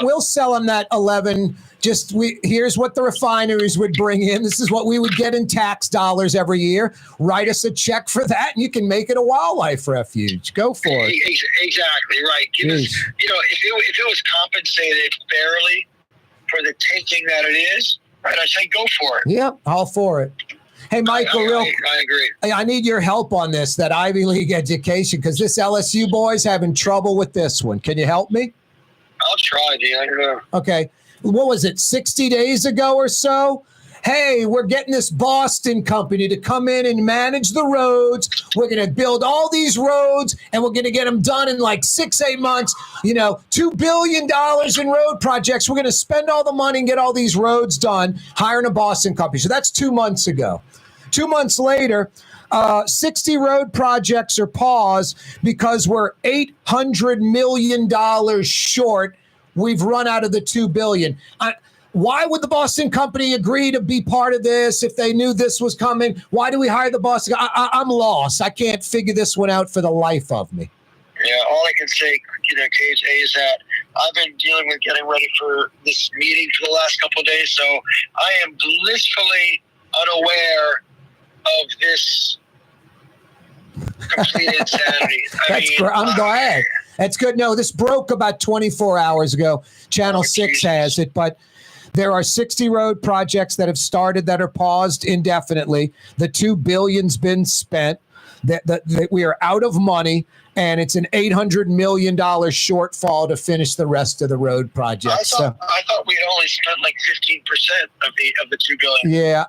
we'll sell them that 11. Here's what the refineries would bring in. This is what we would get in tax dollars every year. Write us a check for that, and you can make it a wildlife refuge. Go for it. Exactly right. If it was compensated fairly for the taking that it is, right, I say go for it. Yeah, all for it. Hey, Michael, I agree. I need your help on this, that Ivy League education, because this LSU boy's having trouble with this one. Can you help me? I'll try, dude. I don't know. Okay. What was it, 60 days ago or so? Hey, we're getting this Boston company to come in and manage the roads. We're going to build all these roads, and we're going to get them done in like 6-8 months. $2 billion in road projects. We're going to spend all the money and get all these roads done, hiring a Boston company. So that's 2 months ago. 2 months later, 60 road projects are paused because we're $800 million short. We've run out of the $2 billion. Why would the Boston company agree to be part of this if they knew this was coming? Why do we hire the Boston? I'm lost. I can't figure this one out for the life of me. Yeah, all I can say, KJ, is that I've been dealing with getting ready for this meeting for the last couple of days, so I am blissfully unaware of this complete insanity. I'm glad. That's good. No, this broke about 24 hours ago. Channel 6 has it, but there are 60 road projects that have started that are paused indefinitely. The $2 billion's been spent. That we are out of money, and it's an $800 million shortfall to finish the rest of the road projects. I thought we only spent like 15% of the $2 billion. Yeah.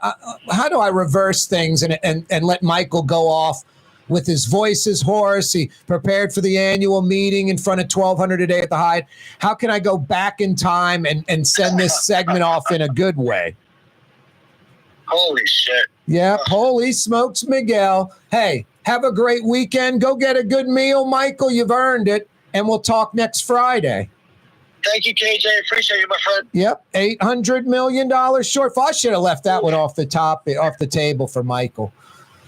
How do I reverse things and let Michael go off with his voice is hoarse. He prepared for the annual meeting in front of 1,200 a day at the Hyatt. How can I go back in time and send this segment off in a good way? Holy shit. Yeah, holy smokes, Miguel. Hey, have a great weekend. Go get a good meal, Michael. You've earned it. And we'll talk next Friday. Thank you, KJ. Appreciate you, my friend. Yep, $800 million shortfall. I should have left that one off the table for Michael.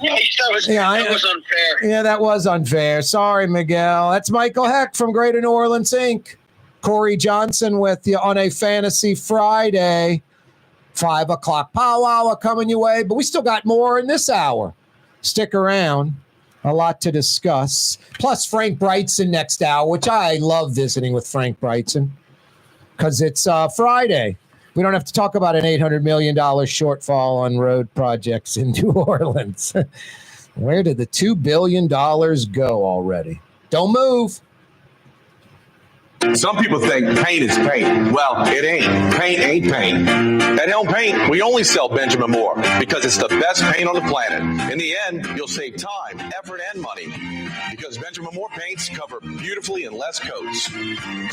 Yeah, that was unfair. Yeah, that was unfair. Sorry, Miguel. That's Michael Heck from Greater New Orleans, Inc. Corey Johnson with you on a Fantasy Friday. 5 o'clock pow hour coming your way, but we still got more in this hour. Stick around. A lot to discuss. Plus Frank Brightson next hour, which I love visiting with Frank Brightson because it's Friday. We don't have to talk about an $800 million shortfall on road projects in New Orleans. Where did the $2 billion go already? Don't move. Some people think paint is paint. Well, it ain't. Paint ain't paint. At Helm Paint, we only sell Benjamin Moore because it's the best paint on the planet. In the end, you'll save time, effort, and money because Benjamin Moore paints cover beautifully in less coats.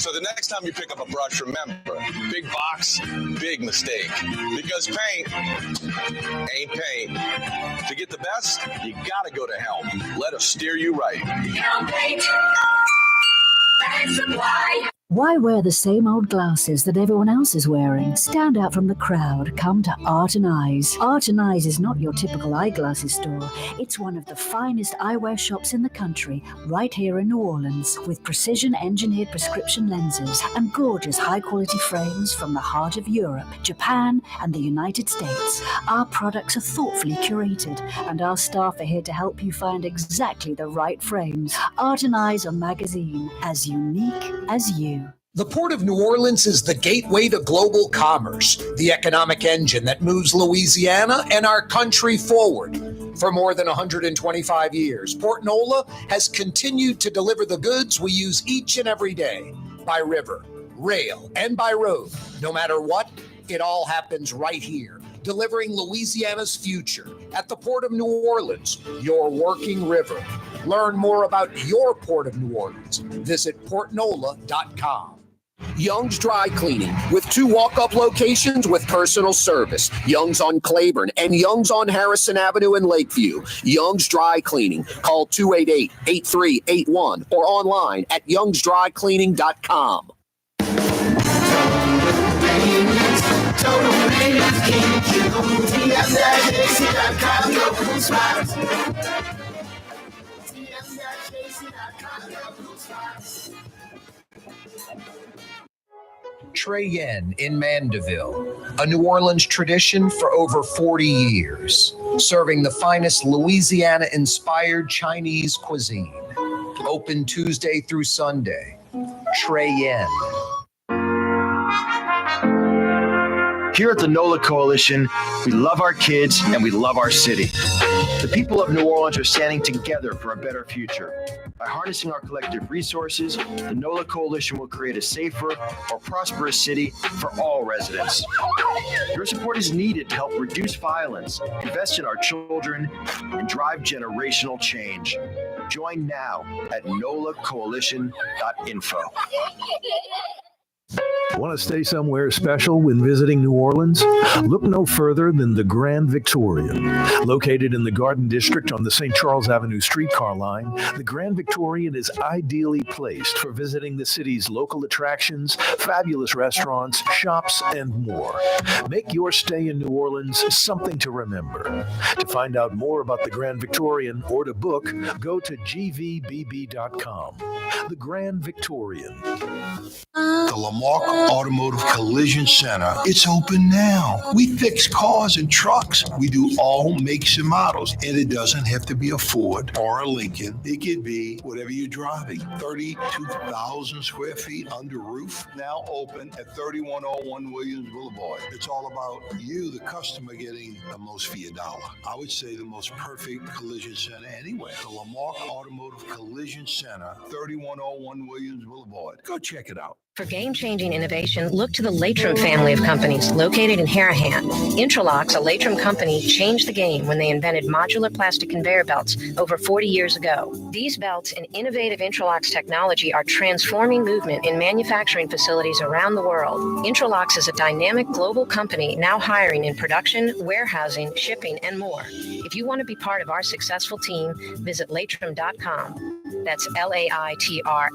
So the next time you pick up a brush, remember, big box, big mistake. Because paint ain't paint. To get the best, you gotta go to Helm. Let us steer you right. Helm Paint. Why wear the same old glasses that everyone else is wearing? Stand out from the crowd. Come to Art and Eyes. Art and Eyes is not your typical eyeglasses store. It's one of the finest eyewear shops in the country, right here in New Orleans, with precision-engineered prescription lenses and gorgeous high-quality frames from the heart of Europe, Japan, and the United States. Our products are thoughtfully curated, and our staff are here to help you find exactly the right frames. Art and Eyes are magazine, as unique as you. The Port of New Orleans is the gateway to global commerce, the economic engine that moves Louisiana and our country forward. For more than 125 years, Port Nola has continued to deliver the goods we use each and every day, by river, rail, and by road. No matter what, it all happens right here, delivering Louisiana's future at the Port of New Orleans, your working river. Learn more about your Port of New Orleans. Visit portnola.com. Young's Dry Cleaning, with 2 walk-up locations with personal service. Young's on Claiborne and Young's on Harrison Avenue in Lakeview. Young's Dry Cleaning. Call 288-8381 or online at youngsdrycleaning.com. Trey Yen in Mandeville, a New Orleans tradition for over 40 years, serving the finest Louisiana-inspired Chinese cuisine. Open Tuesday through Sunday. Trey Yen. Here at the NOLA Coalition, we love our kids and we love our city. The people of New Orleans are standing together for a better future. By harnessing our collective resources, the NOLA Coalition will create a safer, more prosperous city for all residents. Your support is needed to help reduce violence, invest in our children, and drive generational change. Join now at nolacoalition.info. Want to stay somewhere special when visiting New Orleans? Look no further than the Grand Victorian. Located in the Garden District on the St. Charles Avenue streetcar line, the Grand Victorian is ideally placed for visiting the city's local attractions, fabulous restaurants, shops, and more. Make your stay in New Orleans something to remember. To find out more about the Grand Victorian or to book, go to gvbb.com. The Grand Victorian. The Lamarck Automotive Collision Center. It's open now. We fix cars and trucks. We do all makes and models. And it doesn't have to be a Ford or a Lincoln. It could be whatever you're driving. 32,000 square feet under roof. Now open at 3101 Williams Boulevard. It's all about you, the customer, getting the most for your dollar. I would say the most perfect collision center anywhere. The Lamarck Automotive Collision Center, 3101 Williams Boulevard. Go check it out. For game-changing innovation, look to the Latrim family of companies located in Harahan. Intralocks, a Latrim company, changed the game when they invented modular plastic conveyor belts over 40 years ago. These belts and innovative Intralocks technology are transforming movement in manufacturing facilities around the world. Intralocks is a dynamic global company now hiring in production, warehousing, shipping, and more. If you want to be part of our successful team, visit latrim.com. That's LAITRAM.com.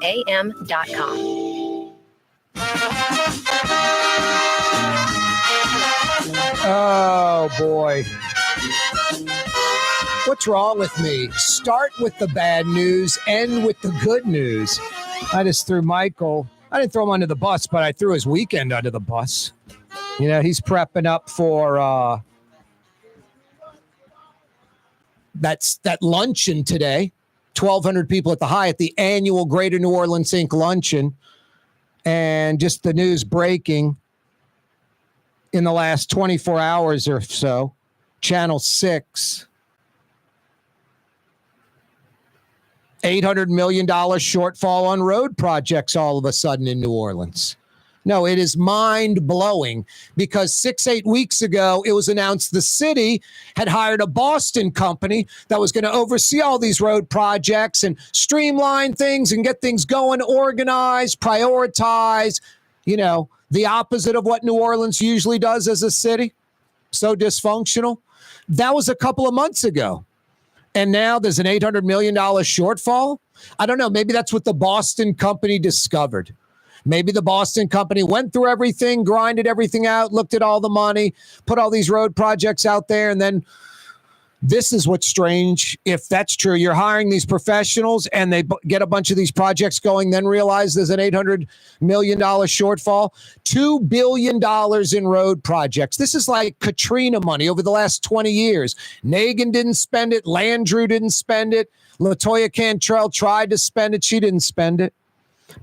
Oh, boy. What's wrong with me? Start with the bad news, end with the good news. I just threw Michael. I didn't throw him under the bus, but I threw his weekend under the bus. You know, he's prepping up for that luncheon today. 1,200 people at the Hyatt, the annual Greater New Orleans Inc. luncheon. And just the news breaking in the last 24 hours or so, Channel 6, $800 million shortfall on road projects all of a sudden in New Orleans. No, it is mind-blowing because 6-8 weeks ago, it was announced the city had hired a Boston company that was going to oversee all these road projects and streamline things and get things going, organize, prioritize, you know, the opposite of what New Orleans usually does as a city. So dysfunctional. That was a couple of months ago. And now there's an $800 million shortfall. I don't know. Maybe that's what the Boston company discovered. Maybe the Boston company went through everything, grinded everything out, looked at all the money, put all these road projects out there. And then this is what's strange. If that's true, you're hiring these professionals and they get a bunch of these projects going, then realize there's an $800 million shortfall. $2 billion in road projects. This is like Katrina money over the last 20 years. Nagin didn't spend it. Landrieu didn't spend it. LaToya Cantrell tried to spend it. She didn't spend it.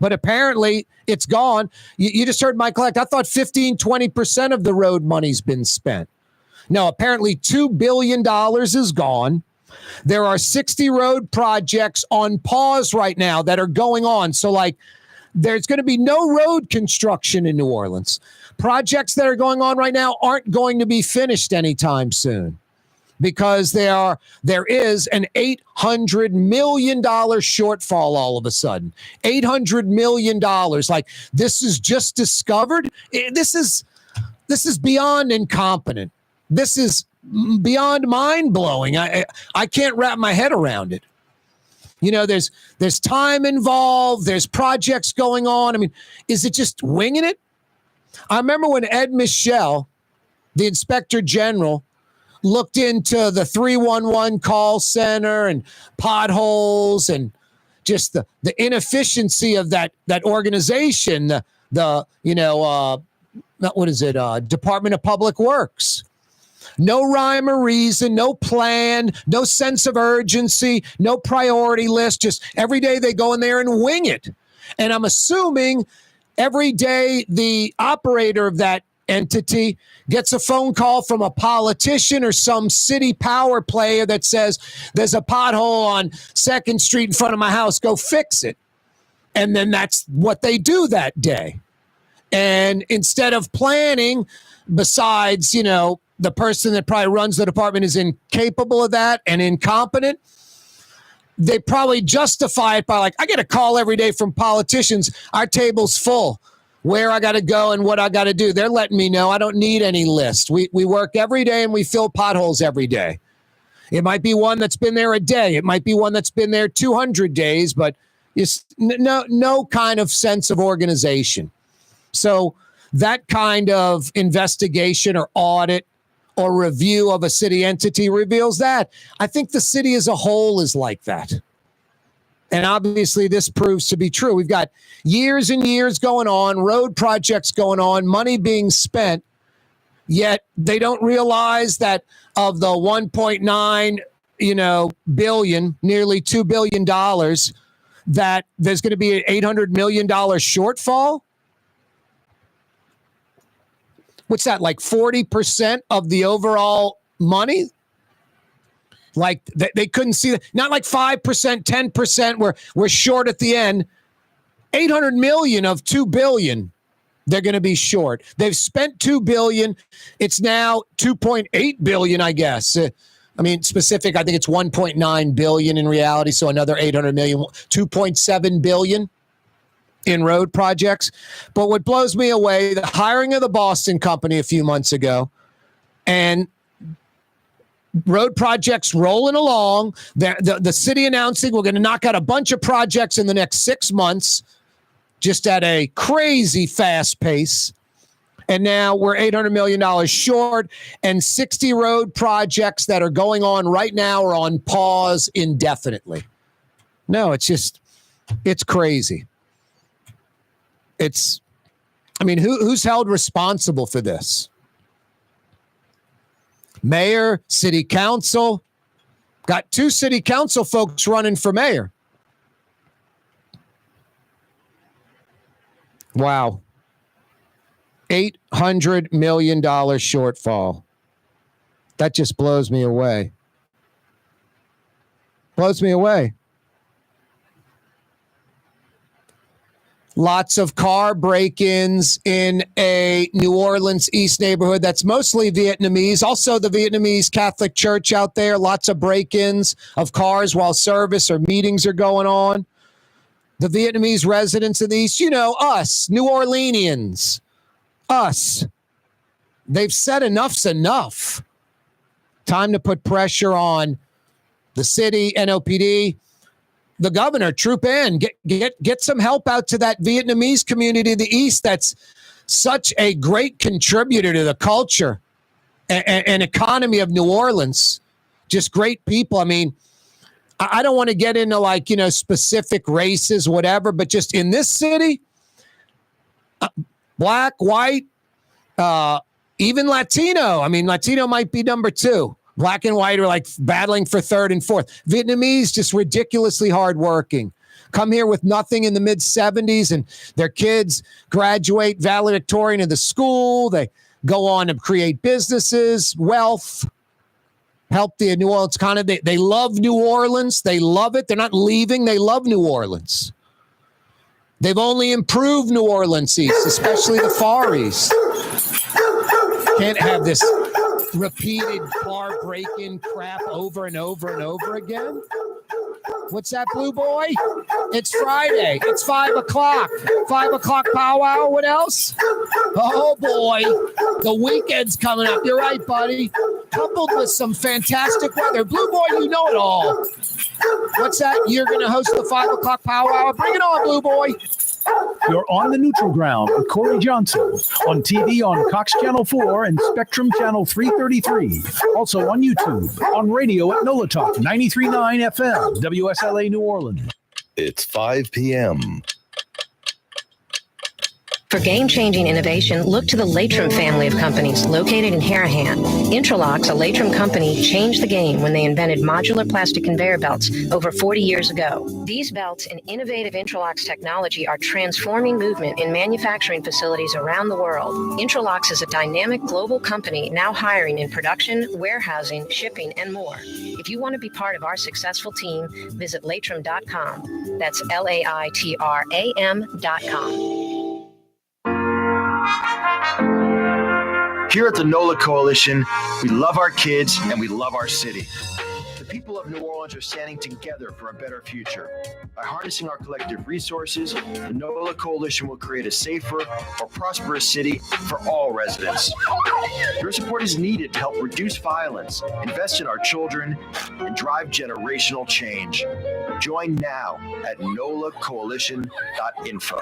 But apparently it's gone. You just heard Mike Leck. I thought 15, 20% of the road money's been spent. No, apparently $2 billion is gone. There are 60 road projects on pause right now that are going on. So, like, there's going to be no road construction in New Orleans. Projects that are going on right now aren't going to be finished anytime soon because there is an $800 million shortfall all of a sudden. $800 million. Like, this is just discovered. This is beyond incompetent. This is beyond mind-blowing. I can't wrap my head around it. You know, there's time involved. There's projects going on. I mean, is it just winging it? I remember when Ed Michel, the inspector general, looked into the 311 call center and potholes and just the inefficiency of that organization, what is it? Department of Public Works. No rhyme or reason, no plan, no sense of urgency, no priority list. Just every day they go in there and wing it. And I'm assuming every day the operator of that entity gets a phone call from a politician or some city power player that says, there's a pothole on 2nd Street in front of my house, go fix it. And then that's what they do that day. And instead of planning, besides, the person that probably runs the department is incapable of that and incompetent, they probably justify it by like, I get a call every day from politicians. Our table's full. Where I got to go and what I got to do. They're letting me know I don't need any list. We work every day and we fill potholes every day. It might be one that's been there a day. It might be one that's been there 200 days, but it's no kind of sense of organization. So that kind of investigation or audit or review of a city entity reveals that. I think the city as a whole is like that. And obviously this proves to be true. We've got years and years going on, road projects going on, money being spent, yet they don't realize that of the 1.9, billion, nearly $2 billion, that there's going to be an $800 million shortfall. What's that, like 40% of the overall money? Like they couldn't see that. Not like 5%, 10%. We're short at the end. $800 million of $2 billion. They're going to be short. They've spent $2 billion. It's now $2.8 billion, I guess. Specific, I think it's $1.9 billion in reality. So another $800 million, $2.7 billion in road projects. But what blows me away, the hiring of the Boston company a few months ago, and road projects rolling along. The city announcing we're going to knock out a bunch of projects in the next 6 months, just at a crazy fast pace. And now we're $800 million short, and 60 road projects that are going on right now are on pause indefinitely. No, it's crazy. Who's held responsible for this? Mayor, city council. Got 2 city council folks running for mayor. Wow. $800 million shortfall. That just blows me away. Blows me away. Lots of car break-ins in a New Orleans East neighborhood that's mostly Vietnamese. Also, the Vietnamese Catholic Church out there, lots of break-ins of cars while service or meetings are going on. The Vietnamese residents in the East, us, New Orleanians, us. They've said enough's enough. Time to put pressure on the city, NOPD, the governor, troop in, get some help out to that Vietnamese community in the East that's such a great contributor to the culture and economy of New Orleans. Just great people. I don't want to get into specific races, whatever, but just in this city, black, white, even Latino. Latino might be number 2. Black and white are battling for 3rd and 4th. Vietnamese, just ridiculously hardworking. Come here with nothing in the mid-70s, and their kids graduate valedictorian of the school. They go on to create businesses, wealth, help the New Orleans economy. They love New Orleans. They love it. They're not leaving. They love New Orleans. They've only improved New Orleans East, especially the Far East. Can't have this repeated car break-in crap over and over and over again. What's that, Blue Boy? It's Friday. It's 5 o'clock. 5 o'clock powwow. What else? Oh, boy. The weekend's coming up. You're right, buddy. Coupled with some fantastic weather. Blue Boy, you know it all. What's that? You're going to host the 5 o'clock powwow? Bring it on, Blue Boy. You're on the neutral ground with Corey Johnson on TV on Cox Channel 4 and Spectrum Channel 333. Also on YouTube, on radio at NOLA Talk 93.9 FM, WSLA New Orleans. It's 5 p.m. For game-changing innovation, look to the Latrim family of companies located in Harahan. Intralocks, a Latrim company, changed the game when they invented modular plastic conveyor belts over 40 years ago. These belts and innovative Intralocks technology are transforming movement in manufacturing facilities around the world. Intralocks is a dynamic global company now hiring in production, warehousing, shipping, and more. If you want to be part of our successful team, visit Latrim.com. That's LAITRAM.com. Here at the NOLA Coalition, we love our kids and we love our city. The people of New Orleans are standing together for a better future. By harnessing our collective resources, the NOLA Coalition will create a safer, more prosperous city for all residents. Your support is needed to help reduce violence, invest in our children, and drive generational change. Join now at nolacoalition.info.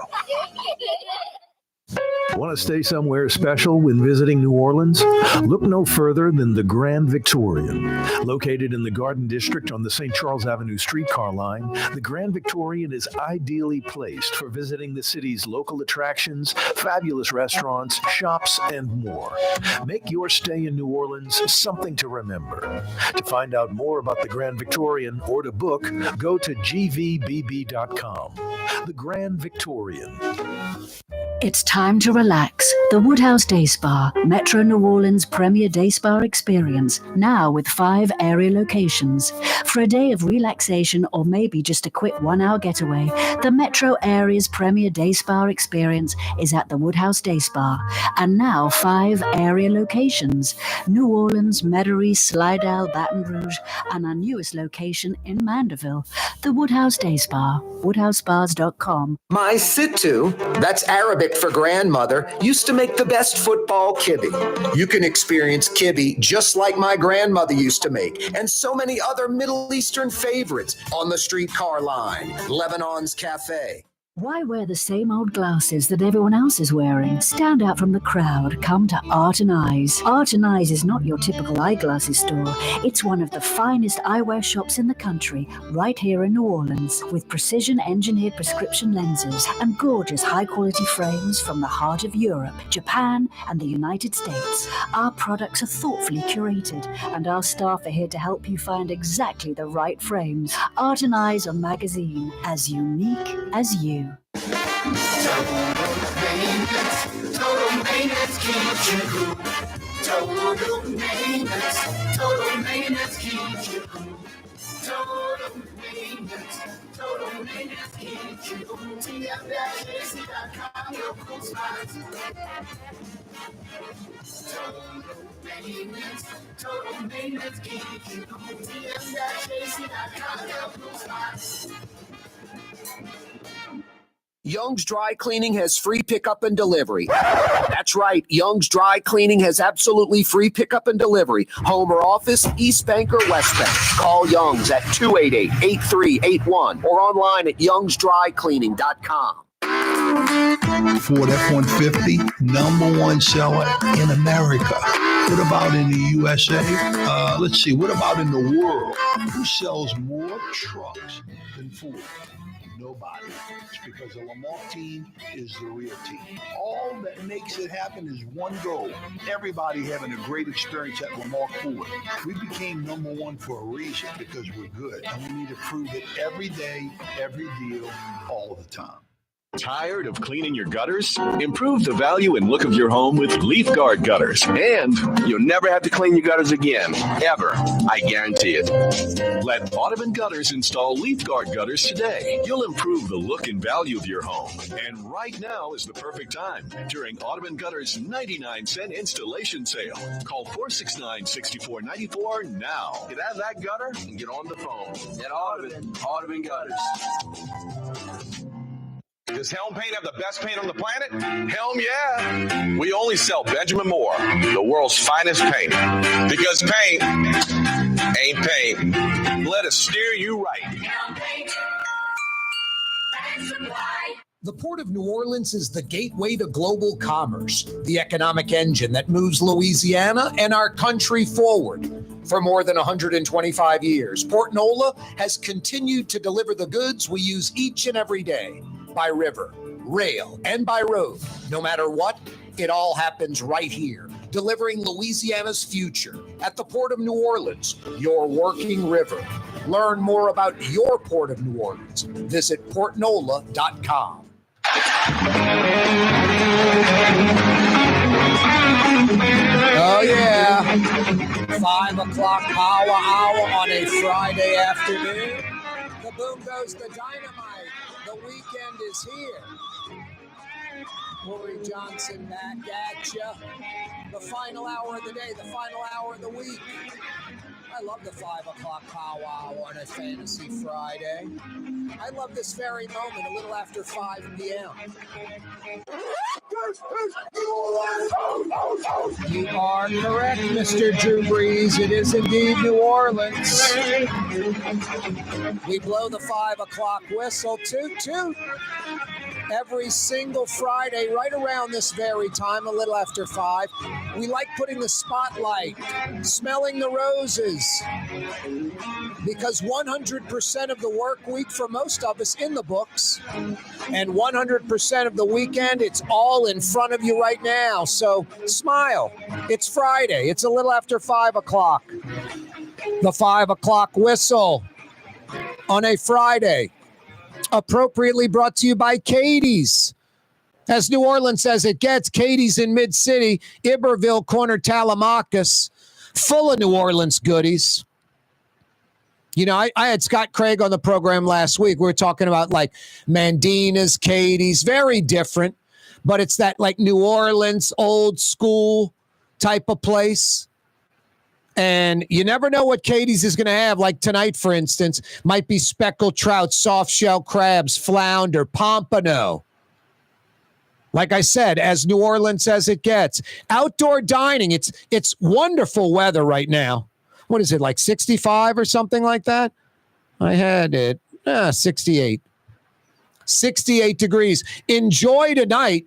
Want to stay somewhere special when visiting New Orleans? Look no further than the Grand Victorian. Located in the Garden District on the St. Charles Avenue streetcar line, the Grand Victorian is ideally placed for visiting the city's local attractions, fabulous restaurants, shops, and more. Make your stay in New Orleans something to remember. To find out more about the Grand Victorian or to book, go to gvbb.com. The Grand Victorian. It's time to relax. The Woodhouse Day Spa, Metro New Orleans' premier day spa experience, now with 5 area locations. For a day of relaxation or maybe just a quick 1-hour getaway, the Metro area's premier day spa experience is at the Woodhouse Day Spa. And now 5 area locations: New Orleans, Metairie, Slidell, Baton Rouge, and our newest location in Mandeville. The Woodhouse Day Spa, woodhousespas.com. My Sittu, that's Arabic for grandmother, used to make the best football kibbe. You can experience kibbe just like my grandmother used to make, and so many other Middle Eastern favorites on the streetcar line, Lebanon's Cafe. Why wear the same old glasses that everyone else is wearing? Stand out from the crowd. Come to Art and Eyes. Art and Eyes is not your typical eyeglasses store. It's one of the finest eyewear shops in the country, right here in New Orleans, with precision-engineered prescription lenses and gorgeous high-quality frames from the heart of Europe, Japan, and the United States. Our products are thoughtfully curated, and our staff are here to help you find exactly the right frames. Art and Eyes on magazine, as unique as you. Total maintenance keeps you cool. Total maintenance keeps you cool. Total maintenance keeps you cool. TM-AC.com, your cool spots. Total maintenance keeps you cool. TM-AC.com, your cool spots. Young's Dry Cleaning has free pickup and delivery. That's right. Young's Dry Cleaning has absolutely free pickup and delivery. Home or office, East Bank or West Bank. Call Young's at 288-8381 or online at youngsdrycleaning.com. Ford F-150, #1 seller in America. What about in the USA? Let's see. What about in the world? Who sells more trucks than Ford? Nobody. It's because the Lamar team is the real team. All that makes it happen is one goal. Everybody having a great experience at Lamar Ford. We became #1 for a reason, because we're good. And we need to prove it every day, every deal, all the time. Tired of cleaning your gutters? Improve the value and look of your home with Leaf Guard gutters. And you'll never have to clean your gutters again, ever. I guarantee it. Let Audubon Gutters install Leaf Guard gutters today. You'll improve the look and value of your home. And right now is the perfect time during Audubon Gutters' 99-cent installation sale. Call 469-6494 now. Get out of that gutter and get on the phone. At Audubon Gutters. Does Helm Paint have the best paint on the planet? Helm, yeah. We only sell Benjamin Moore, the world's finest paint. Because paint ain't paint. Let us steer you right. Helm Paint. The Port of New Orleans is the gateway to global commerce, the economic engine that moves Louisiana and our country forward. For more than 125 years, Port Nola has continued to deliver the goods we use each and every day, by river, rail, and by road. No matter what, it all happens right here, delivering Louisiana's future at the Port of New Orleans, your working river. Learn more about your Port of New Orleans. Visit portnola.com. Oh, yeah. 5 o'clock power hour on a Friday afternoon. The boom goes the dynamite. The weekend is here. Corey Johnson back at you. The final hour of the day, the final hour of the week. I love the 5 o'clock power hour on a Fantasy Friday. I love this very moment, a little after 5 p.m. You are correct, Mr. Drew Brees. It is indeed New Orleans. We blow the 5 o'clock whistle. Toot, toot. Every single Friday, right around this very time, a little after 5, we like putting the spotlight, smelling the roses, because 100% of the work week for most of us in the books, and 100% of the weekend, it's all in front of you right now. So smile. It's Friday. It's a little after 5 o'clock. The 5 o'clock whistle on a Friday. Appropriately brought to you by Katie's. As New Orleans as it gets, Katie's in Mid-City, Iberville, corner Tallahassee, full of New Orleans goodies. You know, I had Scott Craig on the program last week. We were talking about like Mandina's, Katie's, very different, but it's that like New Orleans, old school type of place. And you never know what Katie's is going to have. Like tonight, for instance, might be speckled trout, soft shell crabs, flounder, pompano. Like I said, as New Orleans as it gets. Outdoor dining, it's wonderful weather right now. What is it, like 65 or something like that? I had it 68. 68 degrees. Enjoy tonight.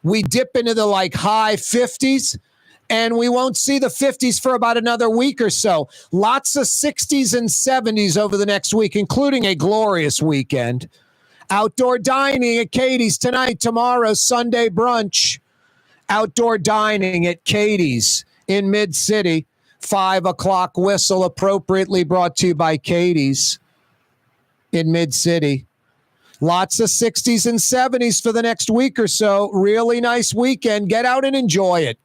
We dip into the like high 50s, and we won't see the 50s for about another week or so. Lots of 60s and 70s over the next week, including a glorious weekend. Outdoor dining at Katie's tonight, tomorrow, Sunday brunch. Outdoor dining at Katie's in Mid-City. 5 o'clock whistle, appropriately brought to you by Katie's in Mid-City. Lots of 60s and 70s for the next week or so. Really nice weekend. Get out and enjoy it.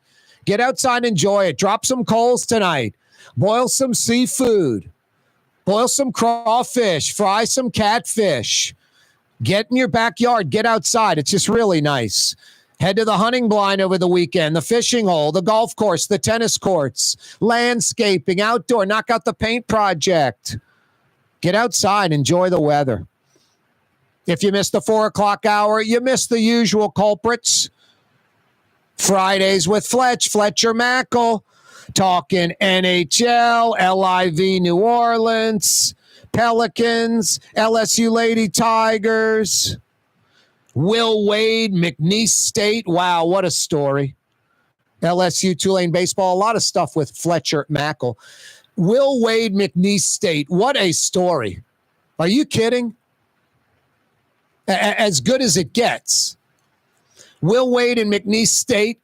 Get outside and enjoy it. Drop some coals tonight. Boil some seafood. Boil some crawfish. Fry some catfish. Get in your backyard. Get outside. It's just really nice. Head to the hunting blind over the weekend, the fishing hole, the golf course, the tennis courts, landscaping, outdoor, knock out the paint project. Get outside, enjoy the weather. If you missed the 4 o'clock hour, you missed the usual culprits. Fridays with Fletcher Mackel, talking NHL, LIV New Orleans, Pelicans, LSU Lady Tigers. Will Wade, McNeese State. Wow, what a story. LSU, Tulane baseball, a lot of stuff with Fletcher Mackel. Will Wade, McNeese State. What a story. Are you kidding? As good as it gets. Will Wade and McNeese State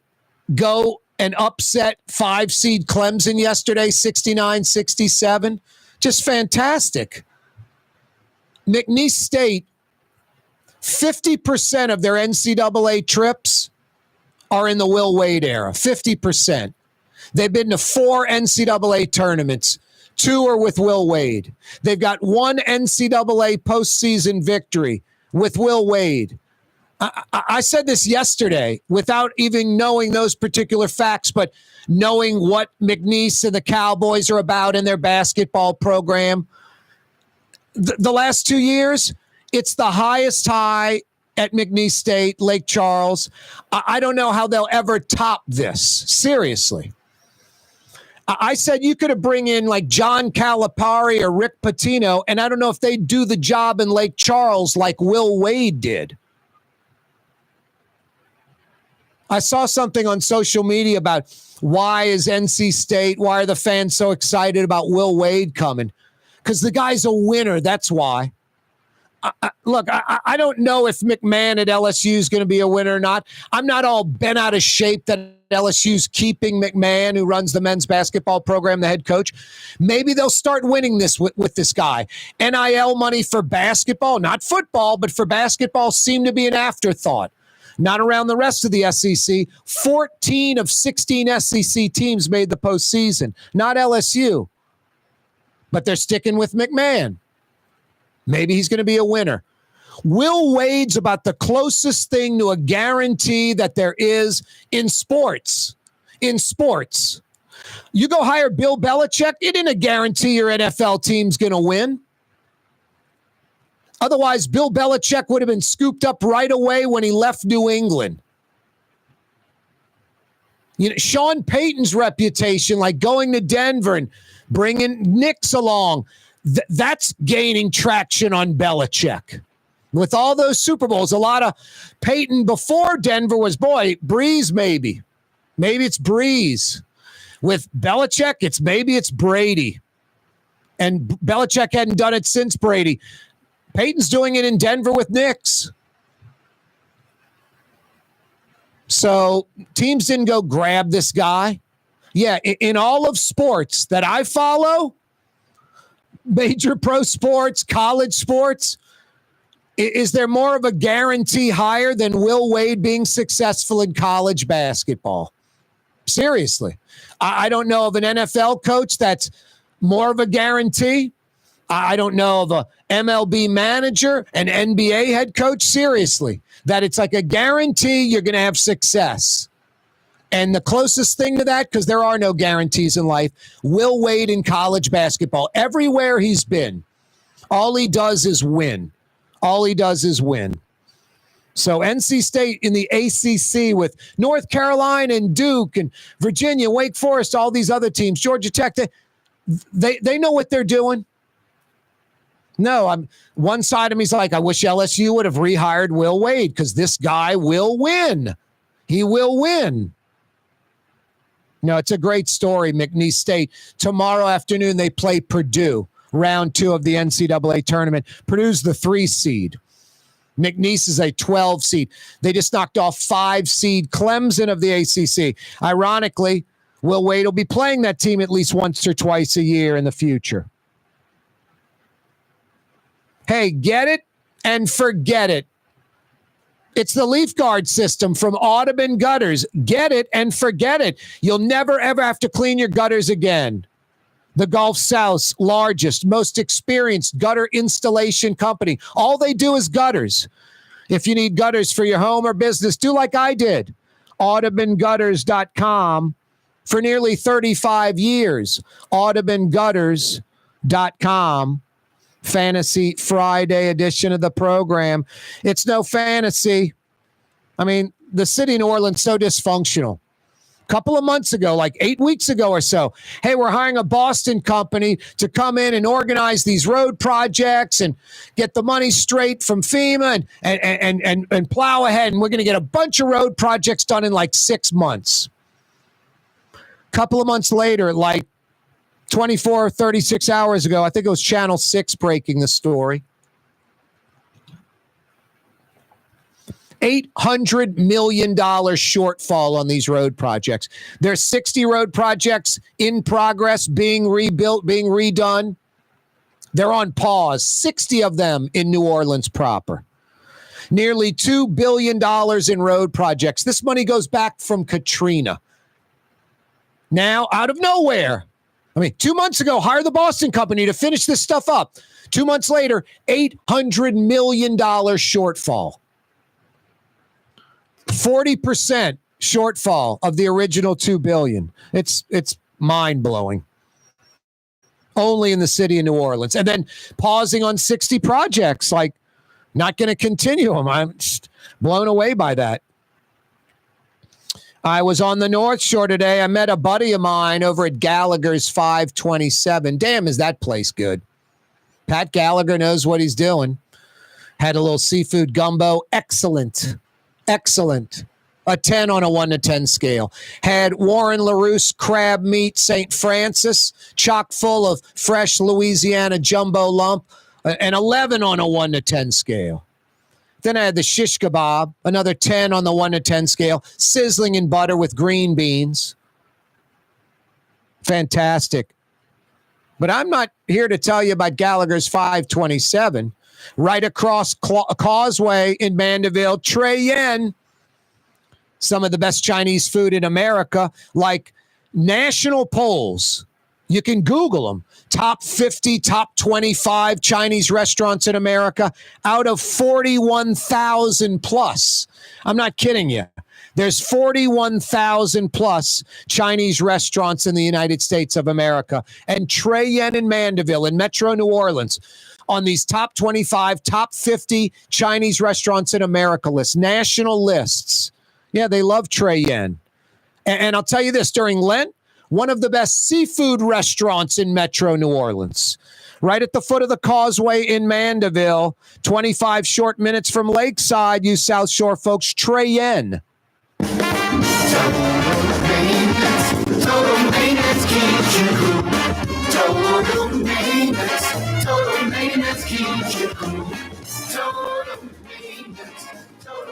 go and upset 5-seed Clemson yesterday, 69-67. Just fantastic. McNeese State, 50% of their NCAA trips are in the Will Wade era. 50%. They've been to 4 NCAA tournaments. 2 are with Will Wade. They've got 1 NCAA postseason victory with Will Wade. I said this yesterday without even knowing those particular facts, but knowing what McNeese and the Cowboys are about in their basketball program. The last 2 years, it's the highest high at McNeese State, Lake Charles. I don't know how they'll ever top this. Seriously. I said you could have bring in like John Calipari or Rick Pitino, and I don't know if they'd do the job in Lake Charles like Will Wade did. I saw something on social media about why is NC State, why are the fans so excited about Will Wade coming? Because the guy's a winner, that's why. Look, I don't know if McMahon at LSU is going to be a winner or not. I'm not all bent out of shape that LSU's keeping McMahon, who runs the men's basketball program, the head coach. Maybe they'll start winning this with this guy. NIL money for basketball, not football, but for basketball seemed to be an afterthought. Not around the rest of the SEC. 14 of 16 SEC teams made the postseason, not LSU. But they're sticking with McMahon. Maybe he's going to be a winner. Will Wade's about the closest thing to a guarantee that there is in sports. In sports. You go hire Bill Belichick, it isn't a guarantee your NFL team's going to win. Otherwise, Bill Belichick would have been scooped up right away when he left New England. You know, Sean Payton's reputation, like going to Denver and bringing Knicks along, that's gaining traction on Belichick. With all those Super Bowls, a lot of Peyton before Denver was, Breeze maybe. Maybe it's Breeze. With Belichick, it's Brady. And Belichick hadn't done it since Brady. Peyton's doing it in Denver with Knicks. So teams didn't go grab this guy. Yeah, in all of sports that I follow, major pro sports, college sports, Is there more of a guarantee hire than Will Wade being successful in college basketball? Seriously. I don't know of an NFL coach that's more of a guarantee. I don't know of a MLB manager, an NBA head coach, seriously, that it's like a guarantee you're going to have success. And the closest thing to that, because there are no guarantees in life, Will Wade in college basketball. Everywhere he's been, all he does is win. All he does is win. So NC State in the ACC with North Carolina and Duke and Virginia, Wake Forest, all these other teams, Georgia Tech, they know what they're doing. No, one side of me's like, I wish LSU would have rehired Will Wade because this guy will win. He will win. No, it's a great story, McNeese State. Tomorrow afternoon, they play Purdue, round 2 of the NCAA tournament. Purdue's the 3 seed. McNeese is a 12 seed. They just knocked off 5 seed Clemson of the ACC. Ironically, Will Wade will be playing that team at least once or twice a year in the future. Hey, get it and forget it. It's the Leaf Guard system from Audubon Gutters. Get it and forget it. You'll never, ever have to clean your gutters again. The Gulf South's largest, most experienced gutter installation company. All they do is gutters. If you need gutters for your home or business, do like I did. AudubonGutters.com for nearly 35 years. AudubonGutters.com. Fantasy Friday edition of the program. It's no fantasy. I mean, the city of New Orleans so dysfunctional. A couple of months ago, like 8 weeks ago or so, hey, we're hiring a Boston company to come in and organize these road projects and get the money straight from FEMA and plow ahead. And we're going to get a bunch of road projects done in like 6 months. A couple of months later, like 24 or 36 hours ago, I think it was Channel 6 breaking the story. $800 million shortfall on these road projects. There's 60 road projects in progress, being rebuilt, being redone. They're on pause, 60 of them in New Orleans proper. Nearly $2 billion in road projects. This money goes back from Katrina. Now, out of nowhere, 2 months ago, hire the Boston company to finish this stuff up. 2 months later, $800 million shortfall. 40% shortfall of the original $2 billion. It's mind-blowing. Only in the city of New Orleans. And then pausing on 60 projects, like not going to continue them. I'm just blown away by that. I was on the North Shore today. I met a buddy of mine over at Gallagher's 527. Damn, is that place good. Pat Gallagher knows what he's doing. Had a little seafood gumbo. Excellent. Excellent. A 10 on a 1 to 10 scale. Had Warren LaRousse crab meat St. Francis, chock full of fresh Louisiana jumbo lump, an 11 on a 1 to 10 scale. Then I had the shish kebab, another 10 on the 1 to 10 scale, sizzling in butter with green beans. Fantastic. But I'm not here to tell you about Gallagher's 527. Right across Causeway in Mandeville, Trey Yen. Some of the best Chinese food in America, like national polls. You can Google them. Top 50, top 25 Chinese restaurants in America out of 41,000 plus. I'm not kidding you. There's 41,000 plus Chinese restaurants in the United States of America. And Trey Yen in Mandeville in Metro New Orleans on these top 25, top 50 Chinese restaurants in America lists, national lists. Yeah, they love Trey Yen. And I'll tell you this, during Lent, one of the best seafood restaurants in Metro New Orleans. Right at the foot of the Causeway in Mandeville, 25 short minutes from Lakeside, you South Shore folks, Trey Yen. Total maintenance keeps you cool. Total maintenance keeps you cool. Total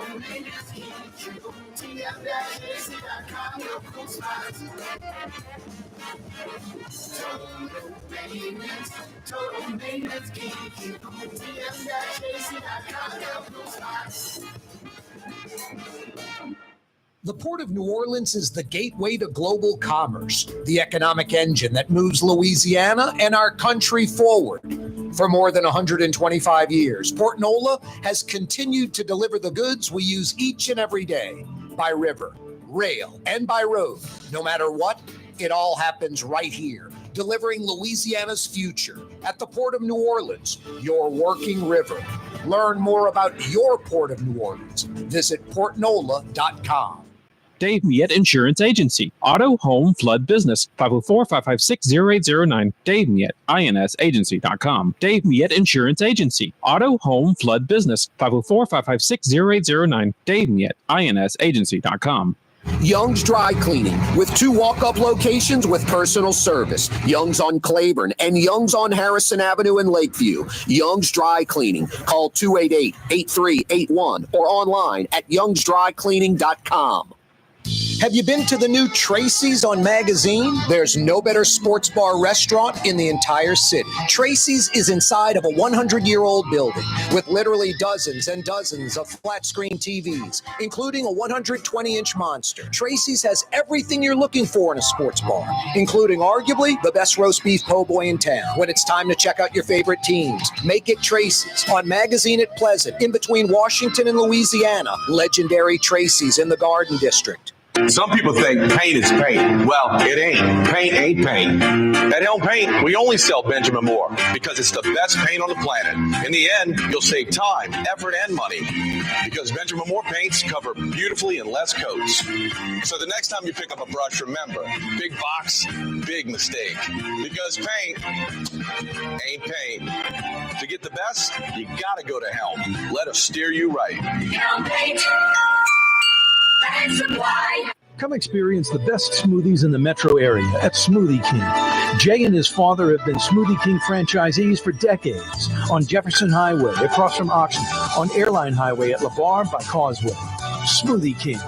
maintenance keeps you cool. TM-AC.com, your cool spots. Total maintenance, keep you cool. The Port of New Orleans is the gateway to global commerce, the economic engine that moves Louisiana and our country forward. For more than 125 years, Port Nola has continued to deliver the goods we use each and every day by river, rail, and by road. No matter what, it all happens right here, delivering Louisiana's future at the Port of New Orleans, your working river. Learn more about your Port of New Orleans. Visit portnola.com. Dave Miette Insurance Agency. Auto, home, flood, business. 504-556-0809. Dave Miette, INSagency.com. Dave Miette Insurance Agency. Auto, home, flood, business. 504-556-0809. Dave Miette, INSagency.com. Young's Dry Cleaning, with 2 walk-up locations with personal service. Young's on Claiborne and Young's on Harrison Avenue in Lakeview. Young's Dry Cleaning. Call 288-8381 or online at youngsdrycleaning.com. Have you been to the new Tracy's on Magazine? There's no better sports bar restaurant in the entire city. Tracy's is inside of a 100-year-old building with literally dozens and dozens of flat-screen TVs, including a 120-inch monster. Tracy's has everything you're looking for in a sports bar, including arguably the best roast beef po' boy in town. When it's time to check out your favorite teams, make it Tracy's on Magazine at Pleasant, in between Washington and Louisiana. Legendary Tracy's in the Garden District. Some people think paint is paint. Well, it ain't. Paint ain't paint. At Helm Paint, we only sell Benjamin Moore because it's the best paint on the planet. In the end, you'll save time, effort, and money because Benjamin Moore paints cover beautifully in less coats. So the next time you pick up a brush, remember, big box, big mistake. Because paint ain't paint. To get the best, you gotta go to Helm. Let us steer you right. Helm Paint. Come experience the best smoothies in the metro area at Smoothie King. Jay and his father have been Smoothie King franchisees for decades on Jefferson Highway across from Oxnard, on Airline Highway at LeBar by Causeway. Smoothie King.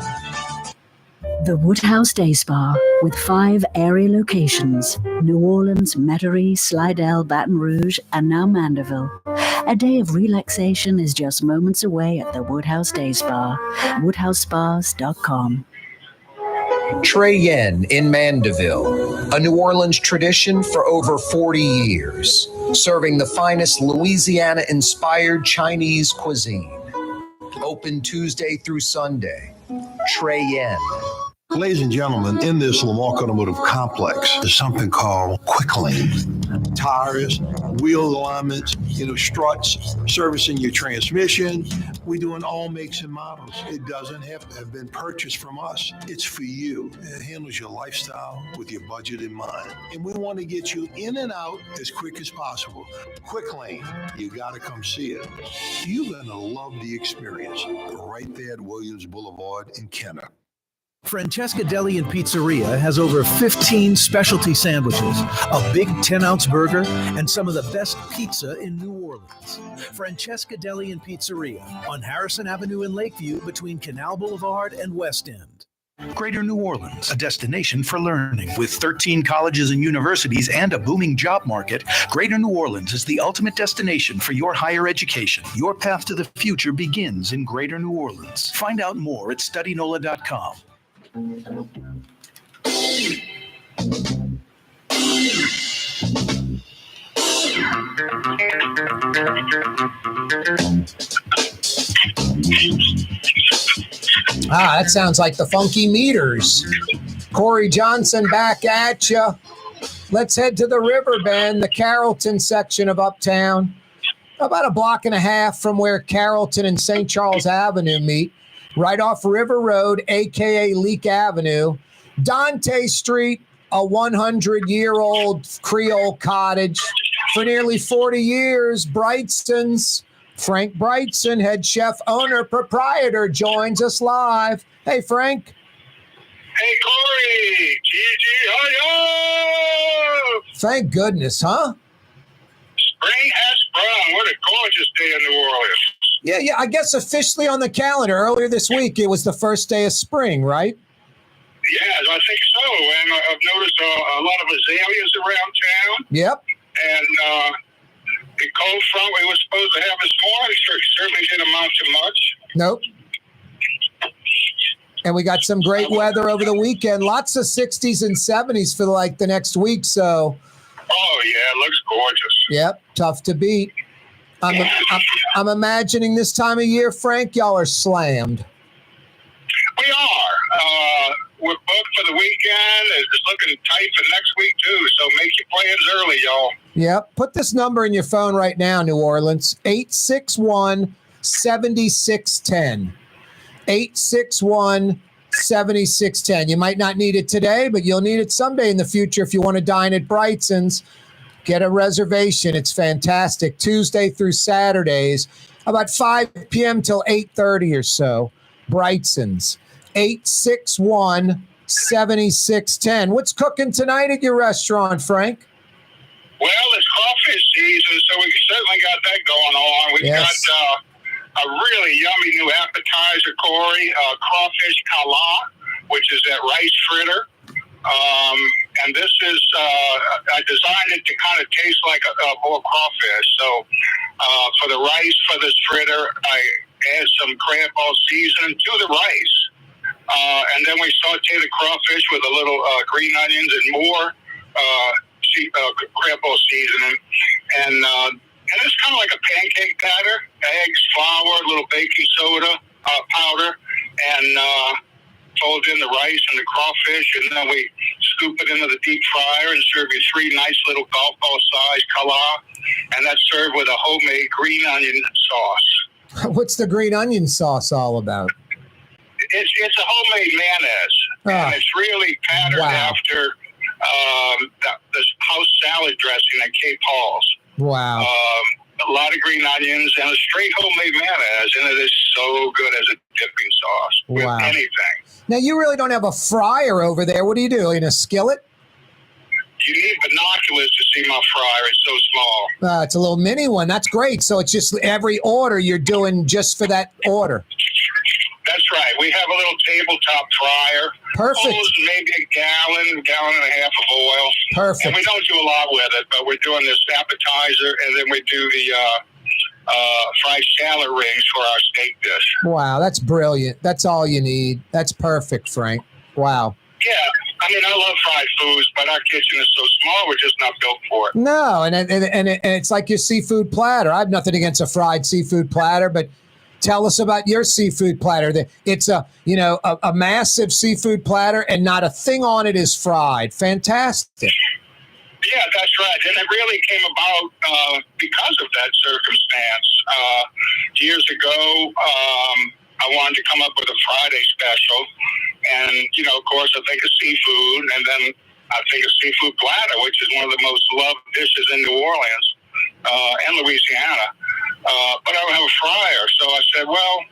The Woodhouse Day Spa, with 5 area locations: New Orleans, Metairie, Slidell, Baton Rouge, and now Mandeville. A day of relaxation is just moments away at the Woodhouse Day Spa. WoodhouseSpas.com. Trey Yen in Mandeville, a New Orleans tradition for over 40 years, serving the finest Louisiana-inspired Chinese cuisine. Open Tuesday through Sunday. Trey Yen. Ladies and gentlemen, in this Lamarck Automotive Complex, there's something called Quick Lane. Tires, wheel alignments, struts, servicing your transmission. We do in all makes and models. It doesn't have to have been purchased from us. It's for you. It handles your lifestyle with your budget in mind. And we want to get you in and out as quick as possible. Quick Lane, you got to come see it. You're going to love the experience right there at Williams Boulevard in Kenner. Francesca Deli and Pizzeria has over 15 specialty sandwiches, a big 10-ounce burger, and some of the best pizza in New Orleans. Francesca Deli and Pizzeria on Harrison Avenue in Lakeview between Canal Boulevard and West End. Greater New Orleans, a destination for learning. With 13 colleges and universities and a booming job market, Greater New Orleans is the ultimate destination for your higher education. Your path to the future begins in Greater New Orleans. Find out more at studynola.com. That sounds like the Funky Meters. Corey Johnson back at you. Let's head to the River Bend, the Carrollton section of Uptown. About a block and a half from where Carrollton and St. Charles Avenue meet. Right off River Road, a.k.a. Leak Avenue. Dante Street, a 100-year-old Creole cottage. For nearly 40 years, Brightson's. Frank Brightson, head chef, owner, proprietor, joins us live. Hey, Frank. Hey, Corey. Gigi, hi-yo! Thank goodness, huh? Spring has sprung. What a gorgeous day in New Orleans. Yeah, I guess officially on the calendar earlier this week, it was the first day of spring, right? Yeah, I think so. And I've noticed a lot of azaleas around town. Yep. And the cold front we were supposed to have this morning certainly didn't amount to much. Nope. And we got some great weather over the weekend. Lots of 60s and 70s for like the next week. So. Oh, yeah, it looks gorgeous. Yep, tough to beat. I'm imagining this time of year, Frank, y'all are slammed. We are. We're booked for the weekend. It's looking tight for next week, too. So make your plans early, y'all. Yep. Put this number in your phone right now, New Orleans. 861-7610. 861-7610. You might not need it today, but you'll need it someday in the future if you want to dine at Brightson's. Get a reservation. It's fantastic. Tuesday through Saturdays, about 5 p.m. till 8:30 or so. Brightson's. 861-7610. What's cooking tonight at your restaurant, Frank? Well, it's crawfish season, so we certainly got that going on. We've got a really yummy new appetizer, Corey, crawfish kala, which is that rice fritter. And this is, I designed it to kind of taste like a more crawfish. So for the rice for this fritter, I add some crab ball seasoning to the rice. And then we saute the crawfish with a little green onions and more crab ball seasoning. And it's kind of like a pancake batter, eggs, flour, a little baking soda powder, and fold in the rice and the crawfish, and then we scoop it into the deep fryer and serve you 3 nice little golf ball size kala, and that's served with a homemade green onion sauce. What's the green onion sauce all about? It's a homemade mayonnaise, and it's really patterned after this house salad dressing at Cape Paul's. Wow. A lot of green onions and a straight homemade mayonnaise, and it is so good as a dipping sauce with anything. Now, you really don't have a fryer over there. What do you do, in a skillet? You need binoculars to see my fryer. It's so small. It's a little mini one. That's great. So it's just every order you're doing just for that order. That's right. We have a little tabletop fryer. Perfect. Maybe a gallon and a half of oil. Perfect. And we don't do a lot with it, but we're doing this appetizer, and then we do the fried shallot rings for our steak dish. Wow, that's brilliant. That's all you need. That's perfect, Frank. Wow. Yeah. I mean, I love fried foods, but our kitchen is so small, we're just not built for it. No, and it's like your seafood platter. I have nothing against a fried seafood platter, but tell us about your seafood platter. It's a massive seafood platter, and not a thing on it is fried. Fantastic. Yeah, that's right. And it really came about because of that circumstance. Years ago, I wanted to come up with a Friday special. And, of course, I think of seafood, and then I think of seafood platter, which is one of the most loved dishes in New Orleans and Louisiana. But I don't have a fryer. So I said, well,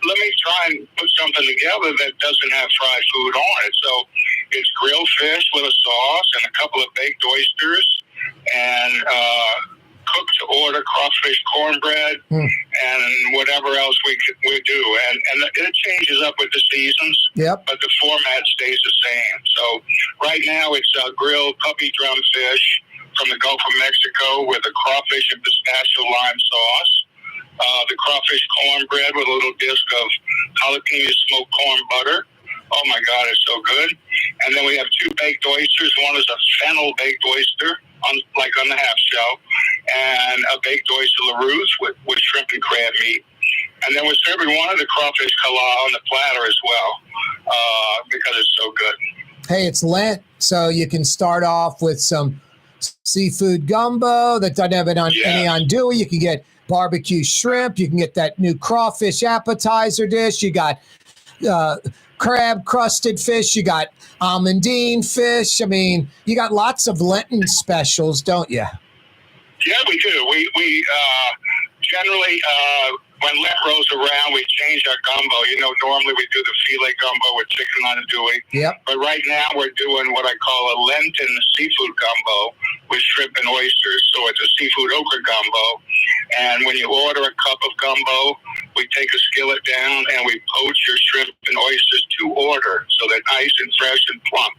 let me try and put something together that doesn't have fried food on it. So it's grilled fish with a sauce and a couple of baked oysters and cooked to order crawfish cornbread and whatever else we do. And it changes up with the seasons, but the format stays the same. So right now it's grilled puppy drum fish from the Gulf of Mexico with a crawfish and pistachio lime sauce. The crawfish cornbread with a little disc of jalapeno smoked corn butter. Oh my God, it's so good. And then we have 2 baked oysters. One is a fennel baked oyster, on the half shell, and a baked oyster LaRousse with shrimp and crab meat. And then we're serving one of the crawfish kala on the platter as well, because it's so good. Hey, it's Lent, so you can start off with some seafood gumbo that doesn't have any andouille. You can get barbecue shrimp. You can get that new crawfish appetizer dish. You got crab crusted fish. You got almondine fish. I mean, you got lots of Lenten specials, don't you? Yeah, we do. We generally, when Lent rolls around, we change our gumbo. Normally we do the filet gumbo with chicken andouille. Yep. But right now we're doing what I call a Lenten seafood gumbo with shrimp and oysters. So it's a seafood okra gumbo. And when you order a cup of gumbo, we take a skillet down and we poach your shrimp and oysters to order, so they're nice and fresh and plump.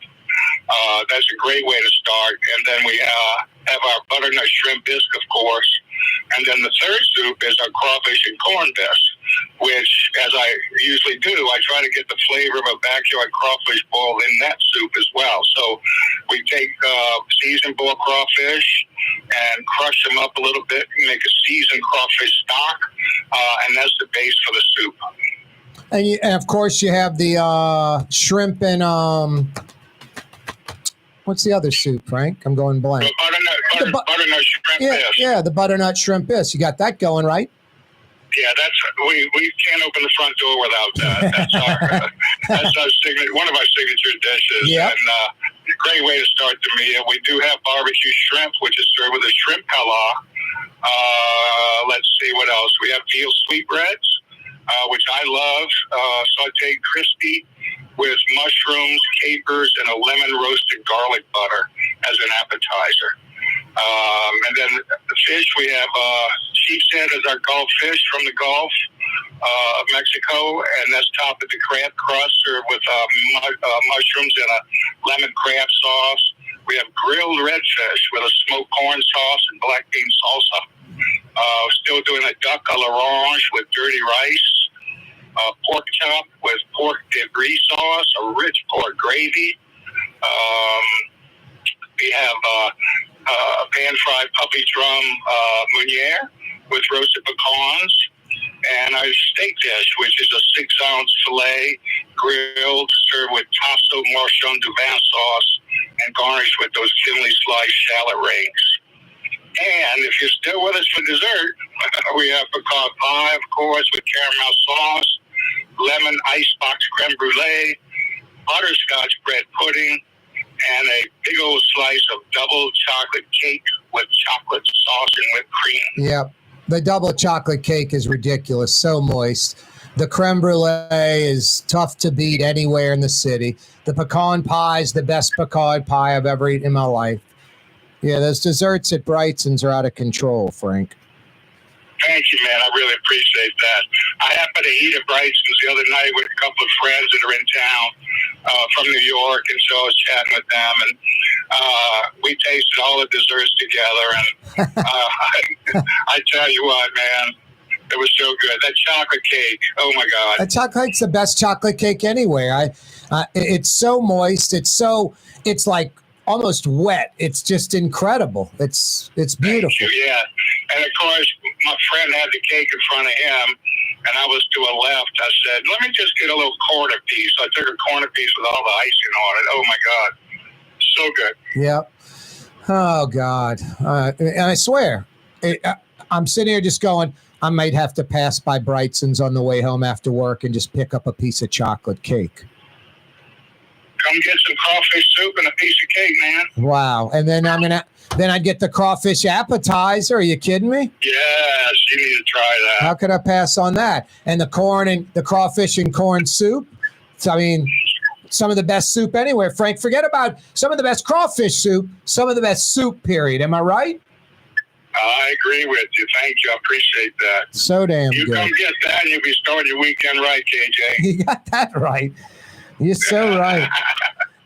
That's a great way to start. And then we have our butternut shrimp bisque, of course. And then the third soup is our crawfish and corn bisque, which, as I usually do, I try to get the flavor of a backyard crawfish boil in that soup as well. So we take seasoned boiled crawfish and crush them up a little bit and make a seasoned crawfish stock, and that's the base for the soup. And of course, you have the shrimp and what's the other soup, Frank? I'm going blank. The butternut shrimp bisque. Yeah, the butternut shrimp bisque. You got that going, right? Yeah, we can't open the front door without that. That's our one of our signature dishes. Yep. And a great way to start the meal. We do have barbecue shrimp, which is served with a shrimp pilaf. Let's see what else. We have veal sweetbreads, which I love, sauteed crispy with mushrooms, capers, and a lemon roasted garlic butter as an appetizer. And then the fish, we have sheep's head as our Gulf fish from the Gulf of Mexico, and that's topped with the crab crust served with mushrooms and a lemon crab sauce. We have grilled redfish with a smoked corn sauce and black bean salsa. Still doing a duck à l'orange with dirty rice. Pork chop with pork debris sauce, a rich pork gravy. We have pan-fried puppy drum meuniere with roasted pecans, and our steak dish, which is a 6-ounce filet grilled, served with tasso marchand du vin sauce, and garnished with those thinly sliced shallot rings. And if you're still with us for dessert, we have pecan pie, of course, with caramel sauce, lemon icebox creme brulee, butterscotch bread pudding, and a big old slice of double chocolate cake with chocolate sauce and whipped cream. Yep. The double chocolate cake is ridiculous, so moist. The creme brulee is tough to beat anywhere in the city. The pecan pie is the best pecan pie I've ever eaten in my life. Yeah, those desserts at Brightson's are out of control, Frank. Thank you, man. I really appreciate that. I happened to eat at Brightson's the other night with a couple of friends that are in town from New York, and so I was chatting with them, and we tasted all the desserts together, and I tell you what, man, it was so good. That chocolate cake, oh my God. That chocolate cake's the best chocolate cake anywhere. It's so moist. It's like almost wet. It's just incredible. It's beautiful. Thank you, yeah. And of course, my friend had the cake in front of him, and I was to a left. I said, let me just get a little corner piece. So I took a corner piece with all the icing on it. Oh my God. So good. Yep. Oh God. And I swear, I'm sitting here just going, I might have to pass by Brightson's on the way home after work and just pick up a piece of chocolate cake. Come get some crawfish soup and a piece of cake, man. Wow. And then I'd get the crawfish appetizer. Are you kidding me? Yes, you need to try that. How could I pass on that? And the crawfish and corn soup. So, I mean, some of the best soup anywhere. Frank, forget about some of the best crawfish soup, some of the best soup, period. Am I right? I agree with you. Thank you. I appreciate that. So damn good. You come get that and you'll be starting your weekend right, KJ. You got that right. You're so right.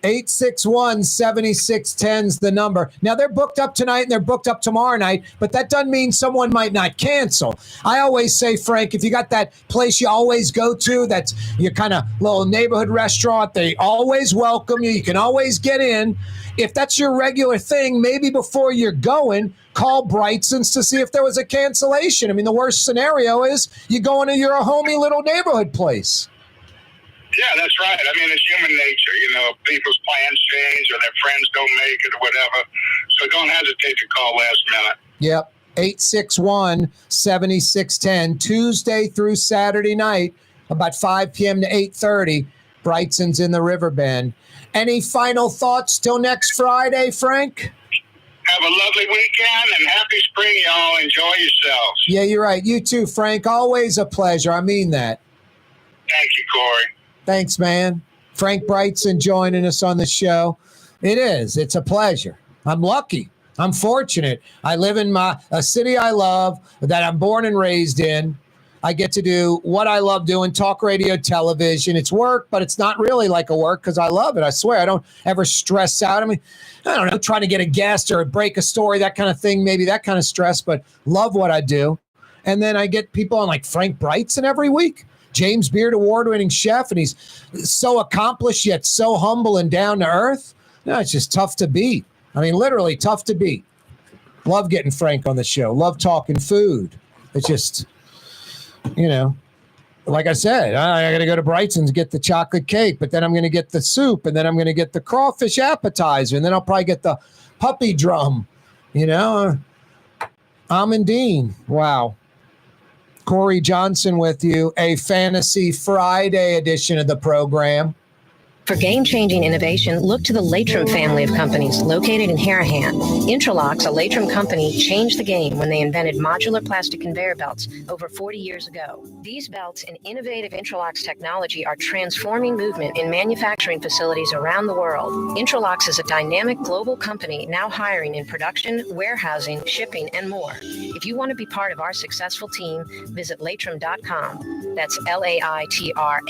861-7610's the number. Now, they're booked up tonight and they're booked up tomorrow night, but that doesn't mean someone might not cancel. I always say, Frank, if you got that place you always go to, that's your kind of little neighborhood restaurant, they always welcome you. You can always get in. If that's your regular thing, maybe before you're going, call Brightson's to see if there was a cancellation. I mean, the worst scenario is you go into your homey little neighborhood place. Yeah, that's right. I mean, it's human nature. You know, people's plans change or their friends don't make it or whatever. So don't hesitate to call last minute. Yep. 861-7610, Tuesday through Saturday night, about 5 p.m. to 8:30. Brightson's in the Riverbend. Any final thoughts till next Friday, Frank? Have a lovely weekend and happy spring, y'all. Enjoy yourselves. Yeah, you're right. You too, Frank. Always a pleasure. I mean that. Thank you, Corey. Thanks, man. Frank Brightson joining us on the show. It is. It's a pleasure. I'm lucky. I'm fortunate. I live in a city I love, that I'm born and raised in. I get to do what I love doing, talk radio, television. It's work, but it's not really like a work because I love it. I swear, I don't ever stress out. I mean, I don't know, trying to get a guest or break a story, that kind of thing, maybe that kind of stress, but love what I do. And then I get people on like Frank Brightson every week, James Beard award-winning chef, and he's so accomplished yet so humble and down to earth. No, it's just tough to beat. I mean, literally tough to beat. Love getting Frank on the show. Love talking food. It's just, you know, like I said, I got to go to Brightson's, get the chocolate cake, but then I'm going to get the soup, and then I'm going to get the crawfish appetizer, and then I'll probably get the puppy drum, you know. Amandine. Wow. Corey Johnson with you, a Fantasy Friday edition of the program. For game-changing innovation, look to the Latrim family of companies located in Harahan. Intralox, a Latrim company, changed the game when they invented modular plastic conveyor belts over 40 years ago. These belts and innovative Intralox technology are transforming movement in manufacturing facilities around the world. Intralox is a dynamic global company now hiring in production, warehousing, shipping, and more. If you want to be part of our successful team, visit Latrim.com. That's LAITRAM.com.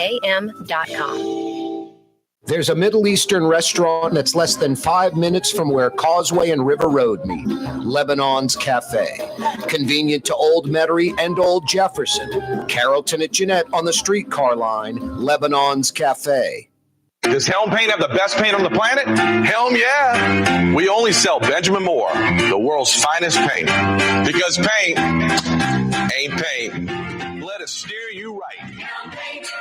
There's a Middle Eastern restaurant that's less than 5 minutes from where Causeway and River Road meet, Lebanon's Cafe. Convenient to Old Metairie and Old Jefferson. Carrollton at Jeanette on the streetcar line, Lebanon's Cafe. Does Helm Paint have the best paint on the planet? Helm, yeah. We only sell Benjamin Moore, the world's finest paint. Because paint ain't paint. Let us steer you right. Helm Paint.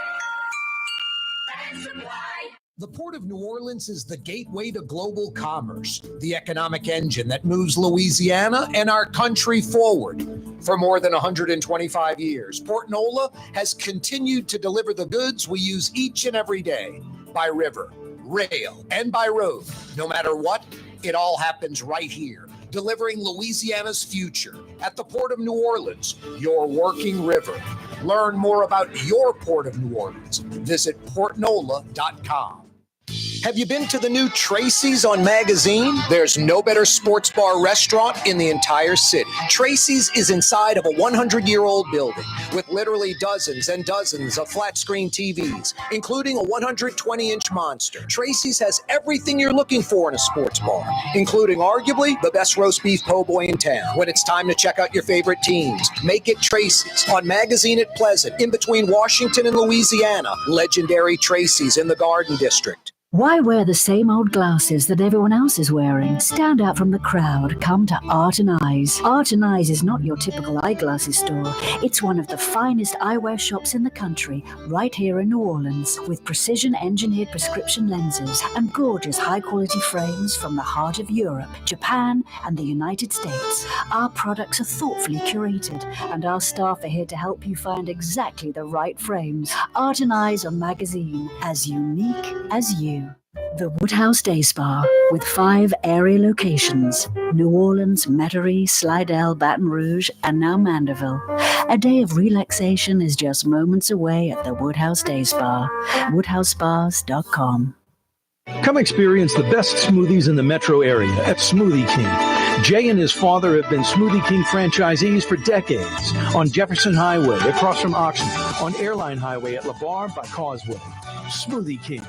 The Port of New Orleans is the gateway to global commerce, the economic engine that moves Louisiana and our country forward. For more than 125 years, Port Nola has continued to deliver the goods we use each and every day by river, rail, and by road. No matter what, it all happens right here, delivering Louisiana's future at the Port of New Orleans, your working river. Learn more about your Port of New Orleans. Visit portnola.com. Have you been to the new Tracy's on Magazine? There's no better sports bar restaurant in the entire city. Tracy's is inside of a 100-year-old building with literally dozens and dozens of flat-screen TVs, including a 120-inch monster. Tracy's has everything you're looking for in a sports bar, including arguably the best roast beef po' boy in town. When it's time to check out your favorite teams, make it Tracy's on Magazine at Pleasant, in between Washington and Louisiana. Legendary Tracy's in the Garden District. Why wear the same old glasses that everyone else is wearing? Stand out from the crowd. Come to Art and Eyes. Art and Eyes is not your typical eyeglasses store. It's one of the finest eyewear shops in the country, right here in New Orleans, with precision-engineered prescription lenses and gorgeous high-quality frames from the heart of Europe, Japan, and the United States. Our products are thoughtfully curated, and our staff are here to help you find exactly the right frames. Art and Eyes on Magazine, as unique as you. The Woodhouse Day Spa, with 5 area locations: New Orleans, Metairie, Slidell, Baton Rouge, and now Mandeville. A day of relaxation is just moments away at the Woodhouse Day Spa. WoodhouseSpas.com. Come experience the best smoothies in the metro area at Smoothie King. Jay and his father have been Smoothie King franchisees for decades. On Jefferson Highway, across from Oxnard, on Airline Highway at LeBar by Causeway. Smoothie King.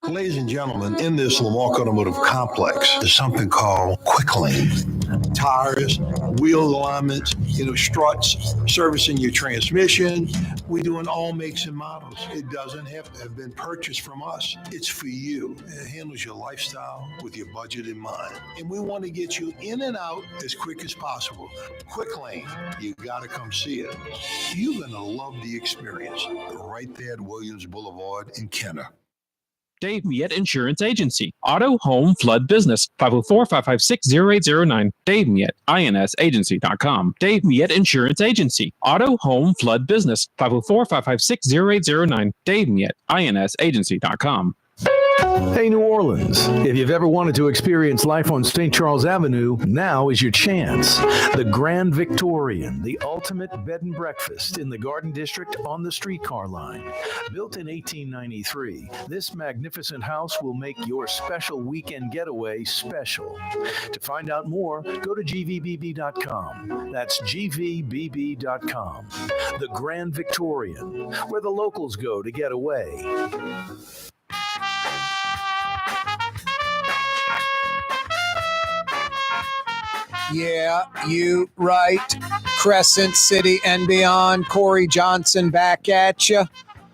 Ladies and gentlemen, in this Lamarck Automotive Complex, there's something called Quick Lane. Tires, wheel alignments, struts, servicing your transmission. We do in all makes and models. It doesn't have to have been purchased from us. It's for you. It handles your lifestyle with your budget in mind. And we want to get you in and out as quick as possible. Quick Lane, you got to come see it. You're going to love the experience right there at Williams Boulevard in Kenner. Dave Miette Insurance Agency. Auto, home, flood, business. 504-556-0809. Dave Miette, INSagency.com. Dave Miette Insurance Agency. Auto, home, flood, business. 504-556-0809. Dave Miette, INSagency.com. Hey, New Orleans, if you've ever wanted to experience life on St. Charles Avenue, now is your chance. The Grand Victorian, the ultimate bed and breakfast in the Garden District on the streetcar line. Built in 1893, this magnificent house will make your special weekend getaway special. To find out more, go to gvbb.com. That's gvbb.com. The Grand Victorian, where the locals go to get away. Yeah, you right. Crescent City and beyond. Corey Johnson back at you.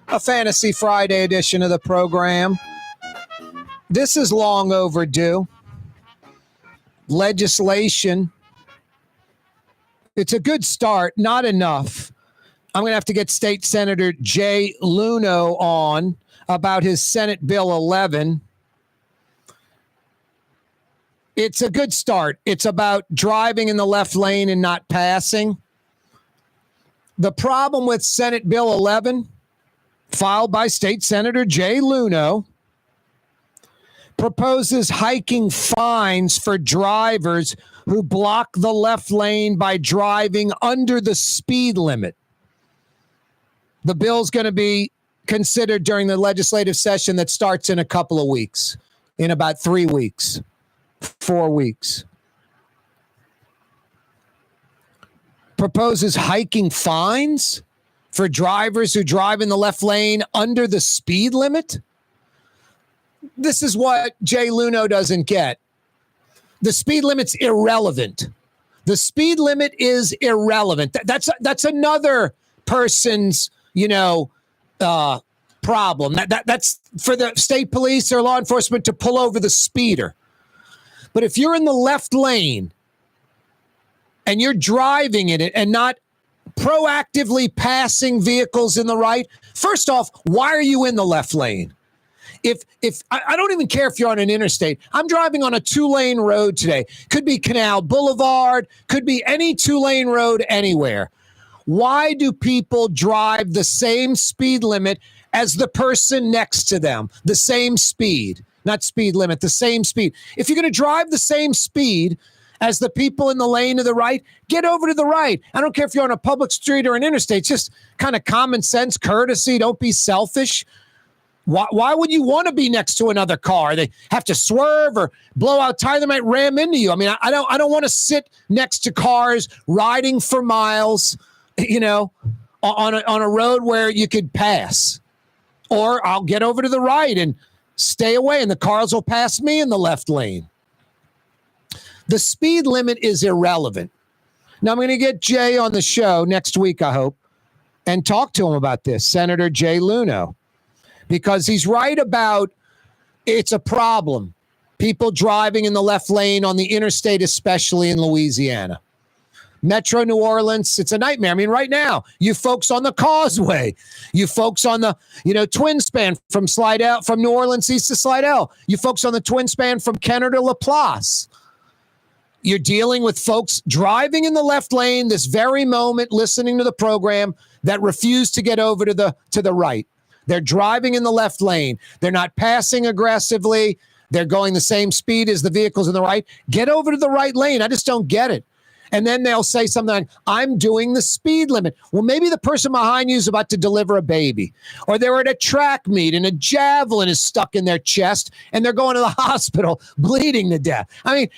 A Fantasy Friday edition of the program. This is long overdue. Legislation. It's a good start, not enough. I'm going to have to get State Senator Jay Luno on about his Senate Bill 11. It's a good start. It's about driving in the left lane and not passing. The problem with Senate Bill 11, filed by State Senator Jay Luno, proposes hiking fines for drivers who block the left lane by driving under the speed limit. The bill's going to be considered during the legislative session that starts in a couple of weeks, in about 3 weeks. 4 weeks. Proposes hiking fines for drivers who drive in the left lane under the speed limit. This is what Jay Luno doesn't get. The speed limit's irrelevant. The speed limit is irrelevant. That's another person's, problem. That's for the state police or law enforcement to pull over the speeder. But if you're in the left lane and you're driving in it and not proactively passing vehicles in the right, first off, why are you in the left lane? If I don't even care if you're on an interstate. I'm driving on a 2-lane road today. Could be Canal Boulevard, could be any 2-lane road anywhere. Why do people drive the same speed limit as the person next to them? The same speed. Not speed limit, the same speed. If you're going to drive the same speed as the people in the lane to the right, get over to the right. I don't care if you're on a public street or an interstate. It's just kind of common sense, courtesy. Don't be selfish. Why would you want to be next to another car? They have to swerve or blow out tire. They might ram into you. I mean, I don't want to sit next to cars riding for miles, on a road where you could pass. Or I'll get over to the right and stay away, and the cars will pass me in the left lane. The speed limit is irrelevant. Now, I'm going to get Jay on the show next week, I hope, and talk to him about this, Senator Jay Luno, because he's right about it's a problem. People driving in the left lane on the interstate, especially in Louisiana. Metro New Orleans, it's a nightmare. I mean, right now, you folks on the Causeway, you folks on the, twin span from Slidell, from New Orleans east to Slidell, you folks on the twin span from Kenner to LaPlace. You're dealing with folks driving in the left lane this very moment, listening to the program, that refuse to get over to the right. They're driving in the left lane. They're not passing aggressively. They're going the same speed as the vehicles in the right. Get over to the right lane. I just don't get it. And then they'll say something like, I'm doing the speed limit. Well, maybe the person behind you is about to deliver a baby, or they're at a track meet and a javelin is stuck in their chest and they're going to the hospital bleeding to death. I mean,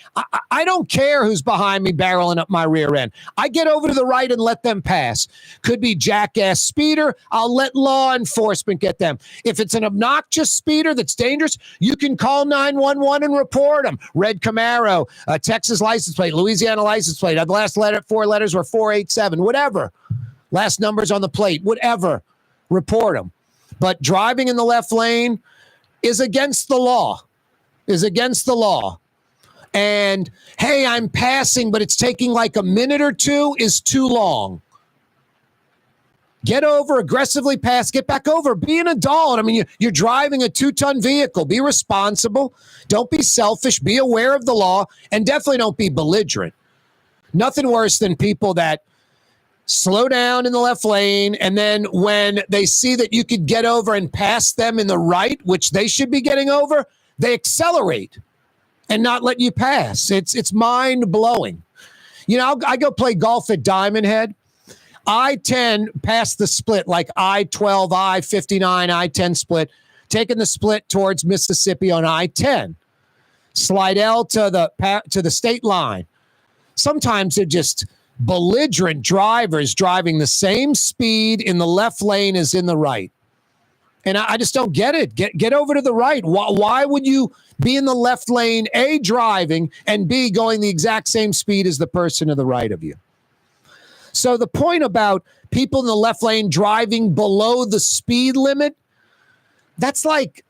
I don't care who's behind me barreling up my rear end. I get over to the right and let them pass. Could be jackass speeder. I'll let law enforcement get them. If it's an obnoxious speeder that's dangerous, you can call 911 and report them. Red Camaro, Texas license plate, Louisiana license plate. The last 4 letters were 487, whatever. Last numbers on the plate, whatever. Report them. But driving in the left lane is against the law. And, hey, I'm passing, but it's taking like a minute or two is too long. Get over, aggressively pass, get back over. Be an adult. I mean, you're driving a 2-ton vehicle. Be responsible. Don't be selfish. Be aware of the law. And definitely don't be belligerent. Nothing worse than people that slow down in the left lane, and then when they see that you could get over and pass them in the right, which they should be getting over, they accelerate and not let you pass. It's mind-blowing. You know, I go play golf at Diamond Head. I-10 past the split, like I-12, I-59, I-10 split, taking the split towards Mississippi on I-10. Slidell to the state line. Sometimes they're just belligerent drivers driving the same speed in the left lane as in the right. And I just don't get it. Get over to the right. Why would you be in the left lane, A, driving, and B, going the exact same speed as the person to the right of you? So the point about people in the left lane driving below the speed limit, that's like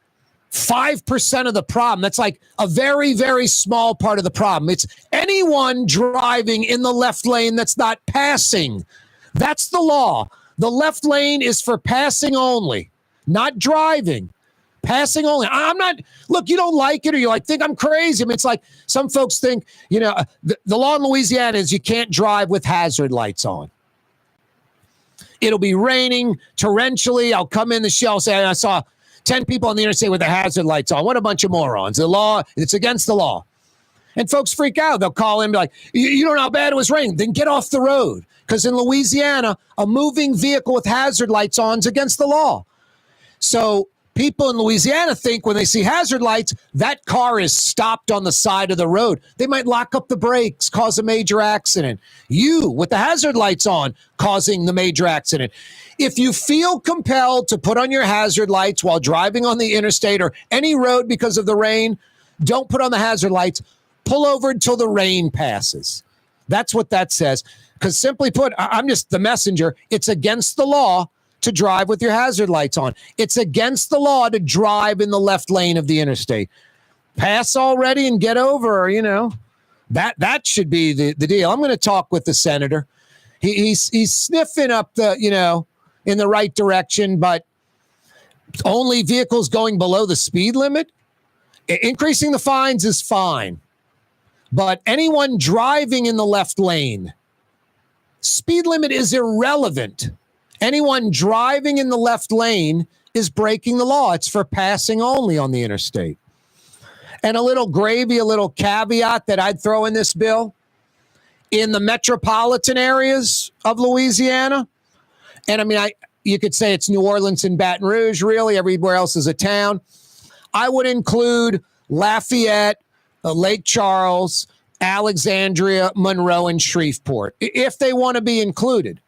5% of the problem. That's like a very, very small part of the problem. It's anyone driving in the left lane that's not passing. That's the law. The left lane is for passing only, not driving. Passing only. I'm not, look, you don't like it or you think I'm crazy. I mean, it's like some folks think, you know, the law in Louisiana is you can't drive with hazard lights on. It'll be raining torrentially. I'll come in the show, I'll say, I saw 10 people on the interstate with the hazard lights on. What a bunch of morons. The law, it's against the law. And folks freak out. They'll call in and be like, you don't know how bad it was raining. Then get off the road. Because in Louisiana, a moving vehicle with hazard lights on is against the law. So people in Louisiana think when they see hazard lights, that car is stopped on the side of the road. They might lock up the brakes, cause a major accident. You, with the hazard lights on, causing the major accident. If you feel compelled to put on your hazard lights while driving on the interstate or any road because of the rain, don't put on the hazard lights. Pull over until the rain passes. That's what that says. Because simply put, I'm just the messenger. It's against the law to drive with your hazard lights on. It's against the law to drive in the left lane of the interstate. Pass already and get over, you know. That should be the deal. I'm going to talk with the senator. He's sniffing up the, you know, in the right direction, but only vehicles going below the speed limit. Increasing the fines is fine. But anyone driving in the left lane, speed limit is irrelevant. Anyone driving in the left lane is breaking the law. It's for passing only on the interstate. And a little gravy, a little caveat that I'd throw in this bill. In the metropolitan areas of Louisiana, and I mean, you could say it's New Orleans and Baton Rouge, really, everywhere else is a town. I would include Lafayette, Lake Charles, Alexandria, Monroe, and Shreveport, if they want to be included.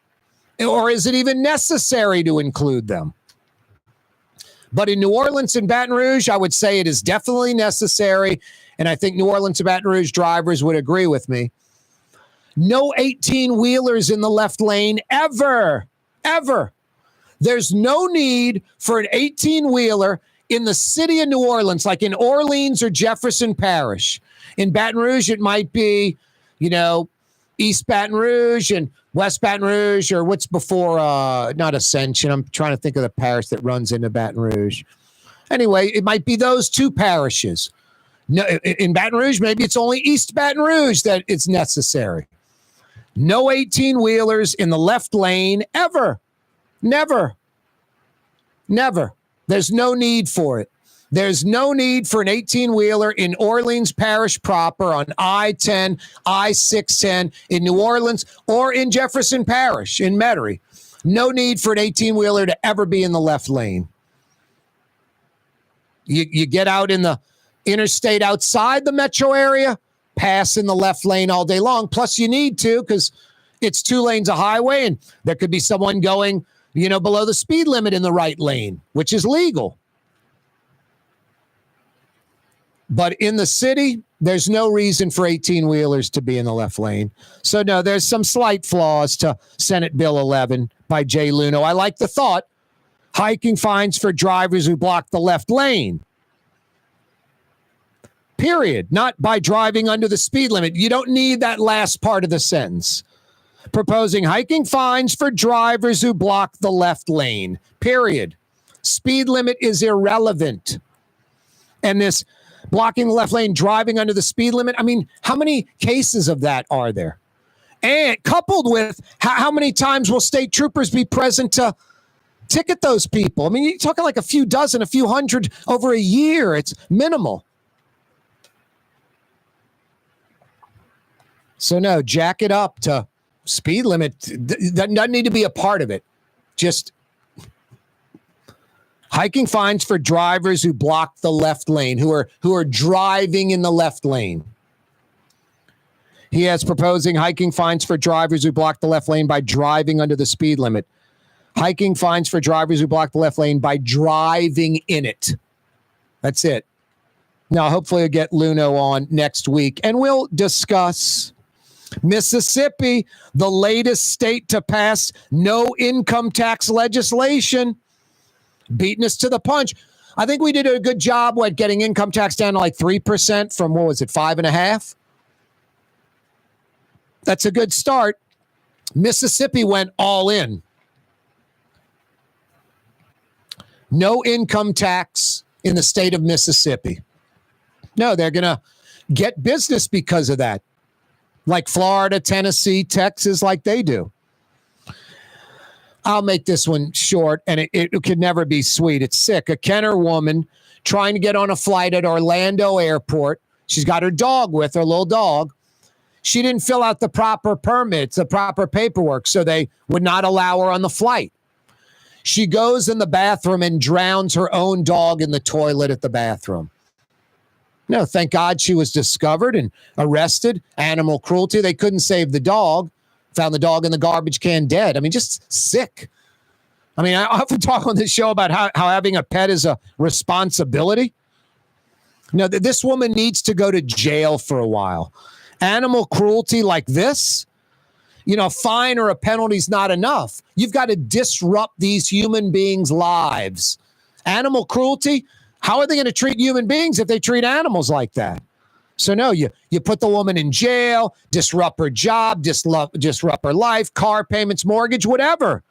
Or is it even necessary to include them? But in New Orleans and Baton Rouge, I would say it is definitely necessary, and I think New Orleans and Baton Rouge drivers would agree with me. No 18-wheelers in the left lane ever, ever. There's no need for an 18-wheeler in the city of New Orleans, like in Orleans or Jefferson Parish. In Baton Rouge, it might be, you know, East Baton Rouge and West Baton Rouge, or what's before, not Ascension. I'm trying to think of the parish that runs into Baton Rouge. Anyway, it might be those two parishes. No, in Baton Rouge, maybe it's only East Baton Rouge that it's necessary. No 18-wheelers in the left lane ever. Never. Never. There's no need for it. There's no need for an 18-wheeler in Orleans Parish proper on I-10, I-610 in New Orleans or in Jefferson Parish in Metairie. No need for an 18-wheeler to ever be in the left lane. You get out in the interstate outside the metro area, pass in the left lane all day long. Plus, you need to because it's 2 lanes of highway, and there could be someone going, you know, below the speed limit in the right lane, which is legal. But in the city, there's no reason for 18-wheelers to be in the left lane. So, no, there's some slight flaws to Senate Bill 11 by Jay Luno. I like the thought. Hiking fines for drivers who block the left lane. Period. Not by driving under the speed limit. You don't need that last part of the sentence. Proposing hiking fines for drivers who block the left lane. Period. Speed limit is irrelevant. And this blocking the left lane, driving under the speed limit. I mean, how many cases of that are there? And coupled with how many times will state troopers be present to ticket those people? I mean, you're talking like a few dozen, a few hundred over a year. It's minimal. So no, jack it up to speed limit. That doesn't need to be a part of it. Just hiking fines for drivers who block the left lane, who are driving in the left lane. He is proposing hiking fines for drivers who block the left lane by driving under the speed limit. Hiking fines for drivers who block the left lane by driving in it. That's it. Now, hopefully, I'll get Luno on next week, and we'll discuss Mississippi, the latest state to pass no income tax legislation, beating us to the punch. I think we did a good job at getting income tax down to like 3% from, 5.5%? That's a good start. Mississippi went all in. No income tax in the state of Mississippi. No, they're going to get business because of that. Like Florida, Tennessee, Texas, like they do. I'll make this one short, and it could never be sweet. It's sick. A Kenner woman trying to get on a flight at Orlando Airport. She's got her dog with her, little dog. She didn't fill out the proper permits, the proper paperwork, so they would not allow her on the flight. She goes in the bathroom and drowns her own dog in the toilet at the bathroom. No, thank God she was discovered and arrested. Animal cruelty. They couldn't save the dog. Found the dog in the garbage can dead. I mean, just sick. I mean, I often talk on this show about how having a pet is a responsibility. No, this woman needs to go to jail for a while. Animal cruelty like this, a fine or a penalty is not enough. You've got to disrupt these human beings' lives. Animal cruelty, how are they going to treat human beings if they treat animals like that? So no, you put the woman in jail, disrupt her job, disrupt her life, car payments, mortgage, whatever.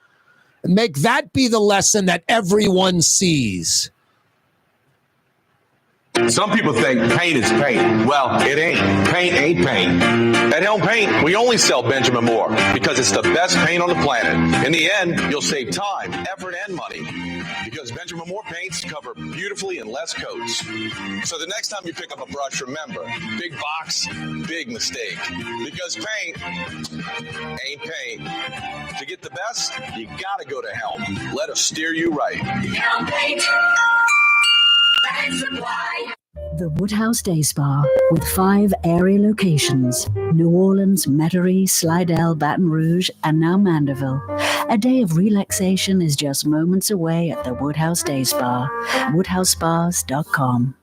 Make that be the lesson that everyone sees. Some people think paint is paint. Well, it ain't. Paint ain't paint. At Helm Paint, we only sell Benjamin Moore because it's the best paint on the planet. In the end, you'll save time, effort, and money because Benjamin Moore paints cover beautifully in less coats. So the next time you pick up a brush, remember, big box, big mistake. Because paint ain't paint. To get the best, you gotta go to Helm. Let us steer you right. Helm Paint. The Woodhouse Day Spa, with 5 area locations: New Orleans, Metairie, Slidell, Baton Rouge, and now Mandeville. A day of relaxation is just moments away at the Woodhouse Day Spa. WoodhouseSpas.com.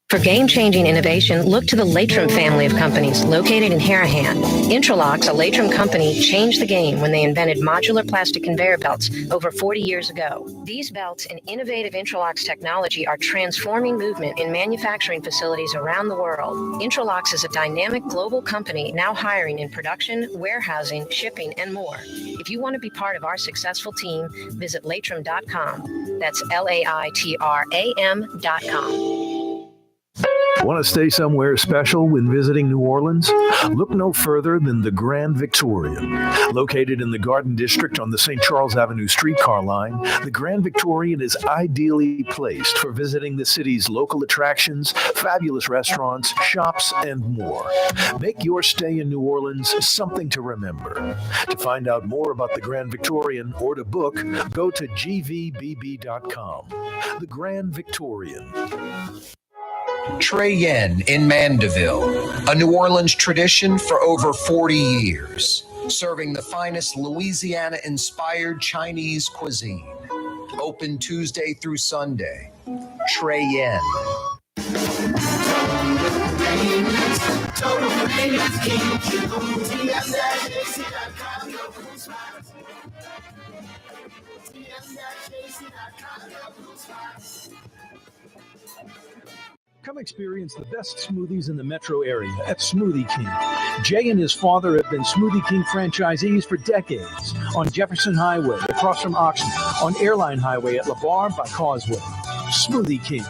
For game-changing innovation, look to the Latrim family of companies located in Harahan. Intralocks, a Latrim company, changed the game when they invented modular plastic conveyor belts over 40 years ago. These belts and innovative Intralocks technology are transforming movement in manufacturing facilities around the world. Intralocks is a dynamic global company now hiring in production, warehousing, shipping, and more. If you want to be part of our successful team, visit Latrim.com. That's LAITRAM.com. Want to stay somewhere special when visiting New Orleans? Look no further than the Grand Victorian. Located in the Garden District on the St. Charles Avenue streetcar line, the Grand Victorian is ideally placed for visiting the city's local attractions, fabulous restaurants, shops, and more. Make your stay in New Orleans something to remember. To find out more about the Grand Victorian or to book, go to gvbb.com. The Grand Victorian. Trey Yen in Mandeville, a New Orleans tradition for over 40 years, serving the finest Louisiana-inspired Chinese cuisine. Open Tuesday through Sunday. Trey Yen. Come experience the best smoothies in the metro area at Smoothie King. Jay and his father have been Smoothie King franchisees for decades. On Jefferson Highway, across from Oxnard, on Airline Highway at LaBar by Causeway. Smoothie King.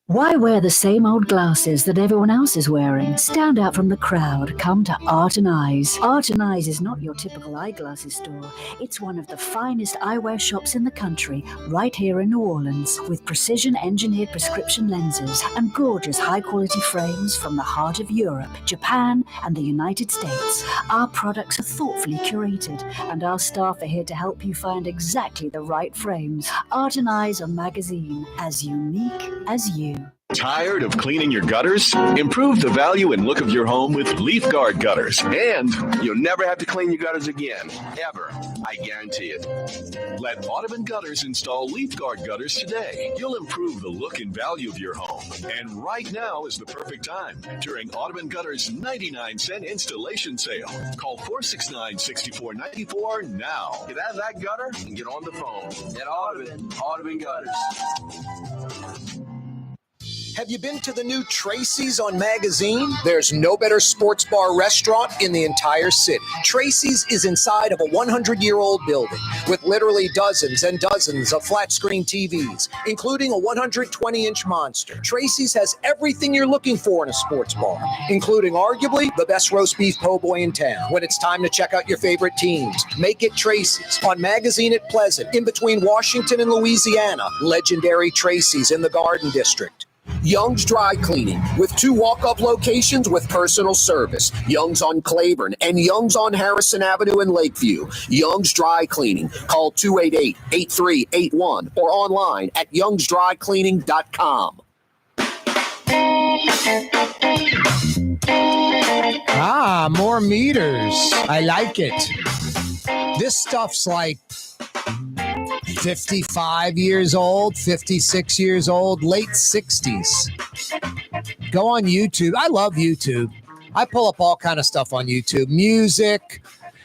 Why wear the same old glasses that everyone else is wearing? Stand out from the crowd. Come to Art and Eyes. Art and Eyes is not your typical eyeglasses store. It's one of the finest eyewear shops in the country, right here in New Orleans, with precision-engineered prescription lenses and gorgeous high-quality frames from the heart of Europe, Japan, and the United States. Our products are thoughtfully curated, and our staff are here to help you find exactly the right frames. Art and Eyes on Magazine, as unique as you. Tired of cleaning your gutters? Improve the value and look of your home with Leaf Guard gutters. And you'll never have to clean your gutters again, ever. I guarantee it. Let Audubon Gutters install Leaf Guard gutters today. You'll improve the look and value of your home. And right now is the perfect time during Audubon Gutters 99-cent installation sale. Call 469-6494 now. Get out of that gutter and get on the phone. At Audubon Gutters. Have you been to the new Tracy's on Magazine? There's no better sports bar restaurant in the entire city. Tracy's is inside of a 100-year-old building with literally dozens and dozens of flat-screen TVs, including a 120-inch monster. Tracy's has everything you're looking for in a sports bar, including arguably the best roast beef po' boy in town. When it's time to check out your favorite teams, make it Tracy's on Magazine at Pleasant, in between Washington and Louisiana. Legendary Tracy's in the Garden District. Young's Dry Cleaning, with 2 walk-up locations with personal service. Young's on Claiborne and Young's on Harrison Avenue in Lakeview. Young's Dry Cleaning. Call 288-8381 or online at youngsdrycleaning.com. More meters. I like it. This stuff's like 55 years old, 56 years old, late 60s. Go on YouTube. I love YouTube. I pull up all kind of stuff on YouTube. Music.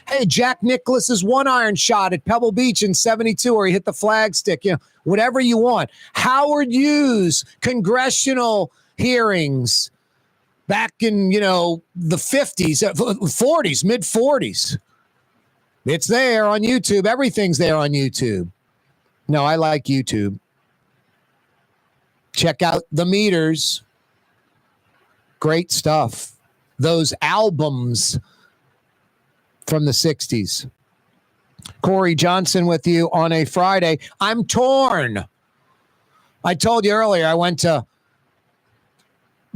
Hey, Jack Nicklaus's 1-iron shot at Pebble Beach in 72 where he hit the flag stick. You know, whatever you want. Howard Hughes, congressional hearings back in, the 50s, 40s, mid-40s. It's there on YouTube. Everything's there on YouTube. No, I like YouTube. Check out the meters. Great stuff. Those albums from the 60s. Corey Johnson with you on a Friday. I'm torn. I told you earlier I went to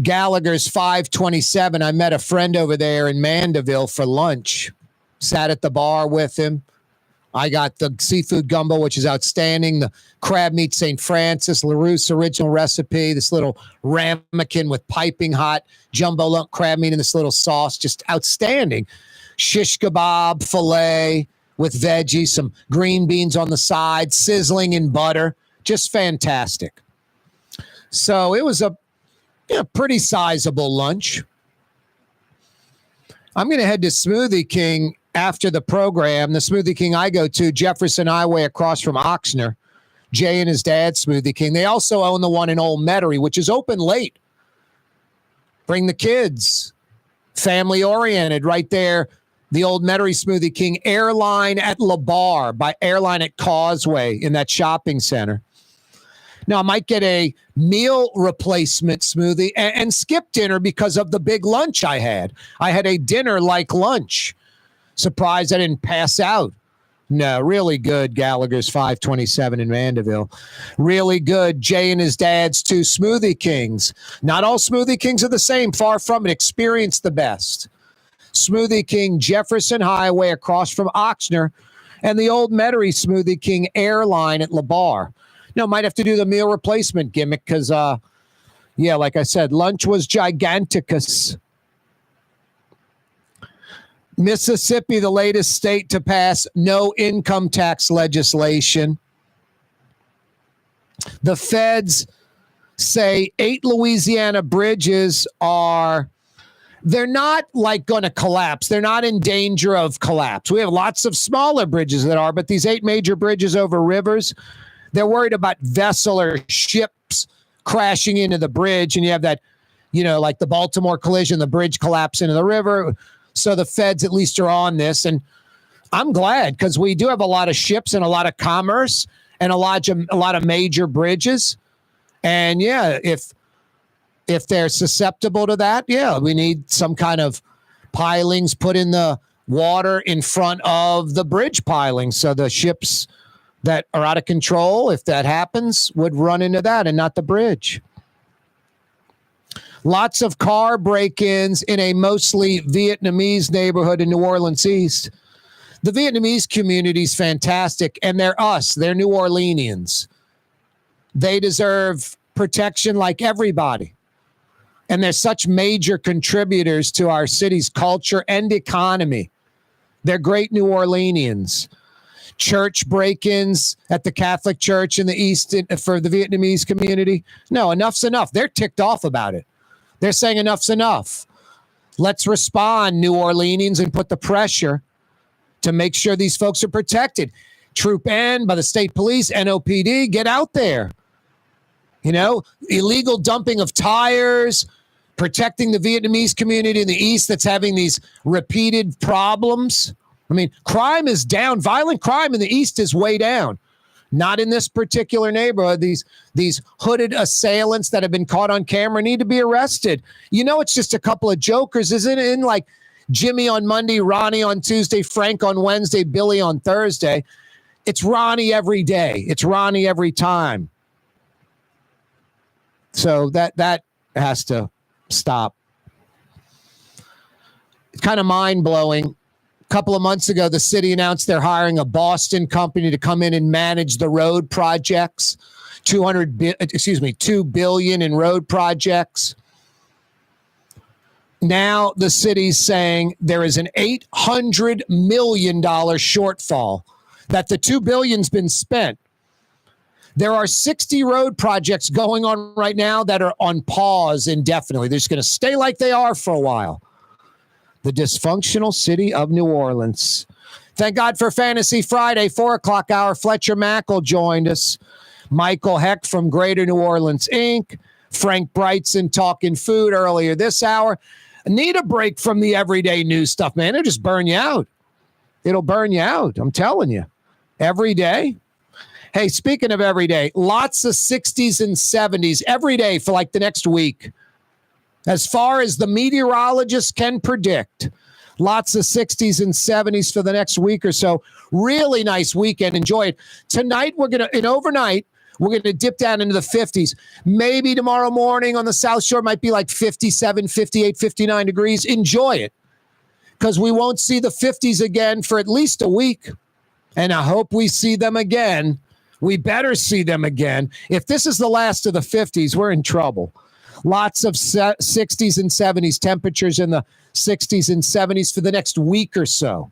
Gallagher's 527. I met a friend over there in Mandeville for lunch. Sat at the bar with him. I got the seafood gumbo, which is outstanding. The crab meat St. Francis, LaRousse original recipe. This little ramekin with piping hot jumbo lump crab meat in this little sauce. Just outstanding. Shish kebab, filet with veggies, some green beans on the side, sizzling in butter. Just fantastic. So it was a pretty sizable lunch. I'm going to head to Smoothie King after the program. The Smoothie King I go to, Jefferson Highway across from Oxnard. Jay and his dad, Smoothie King. They also own the one in Old Metairie, which is open late. Bring the kids. Family-oriented right there. The Old Metairie Smoothie King. Airline at La Barre by Airline at Causeway in that shopping center. Now, I might get a meal replacement smoothie and skip dinner because of the big lunch I had. I had a dinner like lunch. Surprised I didn't pass out. No, really good. Gallagher's 527 in Mandeville. Really good. Jay and his dad's 2 Smoothie Kings. Not all Smoothie Kings are the same. Far from it. Experience the best. Smoothie King, Jefferson Highway across from Oxnard, and the Old Metairie Smoothie King Airline at La Barre. Now, might have to do the meal replacement gimmick because, like I said, lunch was giganticus. Mississippi, the latest state to pass no income tax legislation. The feds say 8 Louisiana bridges they're not like going to collapse. They're not in danger of collapse. We have lots of smaller bridges that are, but these 8 major bridges over rivers, they're worried about vessel or ships crashing into the bridge. And you have that, like the Baltimore collision, the bridge collapse into the river. So the feds at least are on this. And I'm glad because we do have a lot of ships and a lot of commerce and a lot of major bridges. And if If they're susceptible to that, yeah, we need some kind of pilings put in the water in front of the bridge pilings, so the ships that are out of control, if that happens, would run into that and not the bridge. Lots of car break-ins in a mostly Vietnamese neighborhood in New Orleans East. The Vietnamese community is fantastic, and they're us. They're New Orleanians. They deserve protection like everybody. And they're such major contributors to our city's culture and economy. They're great New Orleanians. Church break-ins at the Catholic Church in the East for the Vietnamese community. No, enough's enough. They're ticked off about it. They're saying enough's enough. Let's respond, New Orleanians, and put the pressure to make sure these folks are protected. Troop N by the state police, NOPD, get out there. You know, illegal dumping of tires, protecting the Vietnamese community in the East that's having these repeated problems. I mean, crime is down. Violent crime in the East is way down. Not in this particular neighborhood. These hooded assailants that have been caught on camera need to be arrested. You know, it's just a couple of jokers. Isn't it in like Jimmy on Monday, Ronnie on Tuesday, Frank on Wednesday, Billy on Thursday? It's Ronnie every day. It's Ronnie every time. So that has to stop. It's kind of mind-blowing. A couple of months ago, the city announced they're hiring a Boston company to come in and manage the road projects. $2 billion in road projects. Now the city's saying there is an $800 million shortfall, that the $2 billion's been spent. There are 60 road projects going on right now that are on pause indefinitely. They're just going to stay like they are for a while. The dysfunctional city of New Orleans. Thank God for Fantasy Friday, 4 o'clock hour. Fletcher Mackel joined us. Michael Heck from Greater New Orleans, Inc. Frank Brightson talking food earlier this hour. Need a break from the everyday news stuff, man. It'll just burn you out. It'll burn you out. I'm telling you. Every day. Hey, speaking of every day, lots of 60s and 70s every day for like the next week. As far as the meteorologists can predict, lots of 60s and 70s for the next week or so. Really nice weekend. Enjoy it. Tonight, overnight, we're going to dip down into the 50s. Maybe tomorrow morning on the South Shore might be like 57, 58, 59 degrees. Enjoy it, because we won't see the 50s again for at least a week. And I hope we see them again. We better see them again. If this is the last of the 50s, we're in trouble. Lots of 60s and 70s, temperatures in the 60s and 70s for the next week or so.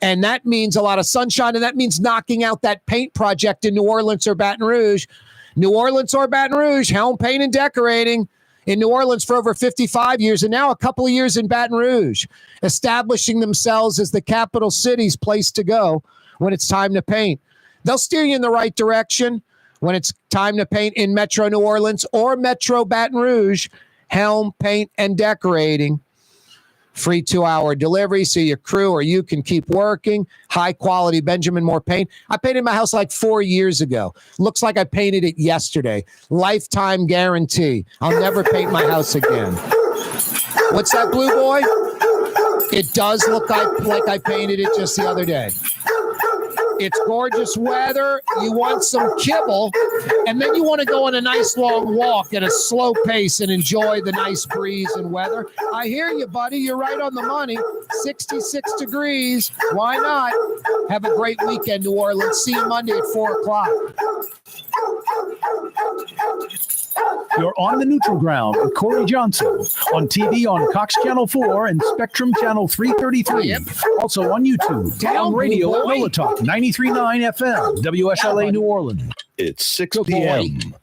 And that means a lot of sunshine, and that means knocking out that paint project in New Orleans or Baton Rouge. New Orleans or Baton Rouge, Helm Paint and Decorating in New Orleans for over 55 years, and now a couple of years in Baton Rouge, establishing themselves as the capital city's place to go when it's time to paint. They'll steer you in the right direction when it's time to paint in Metro New Orleans or Metro Baton Rouge. Helm Paint and Decorating. Free 2-hour delivery so your crew or you can keep working. High quality Benjamin Moore paint. I painted my house like 4 years ago. Looks like I painted it yesterday. Lifetime guarantee. I'll never paint my house again. What's that, Blue Boy? It does look like I painted it just the other day. It's gorgeous weather. You want some kibble, and then you want to go on a nice long walk at a slow pace and enjoy the nice breeze and weather. I hear you, buddy. You're right on the money. 66 degrees. Why not? Have a great weekend, New Orleans. See you Monday at 4 o'clock. You're on the neutral ground with Corey Johnson on TV on Cox Channel 4 and Spectrum Channel 333. Yep. Also on YouTube, on radio at Nola Talk 93.9 FM, WSLA New Orleans. It's 6 p.m.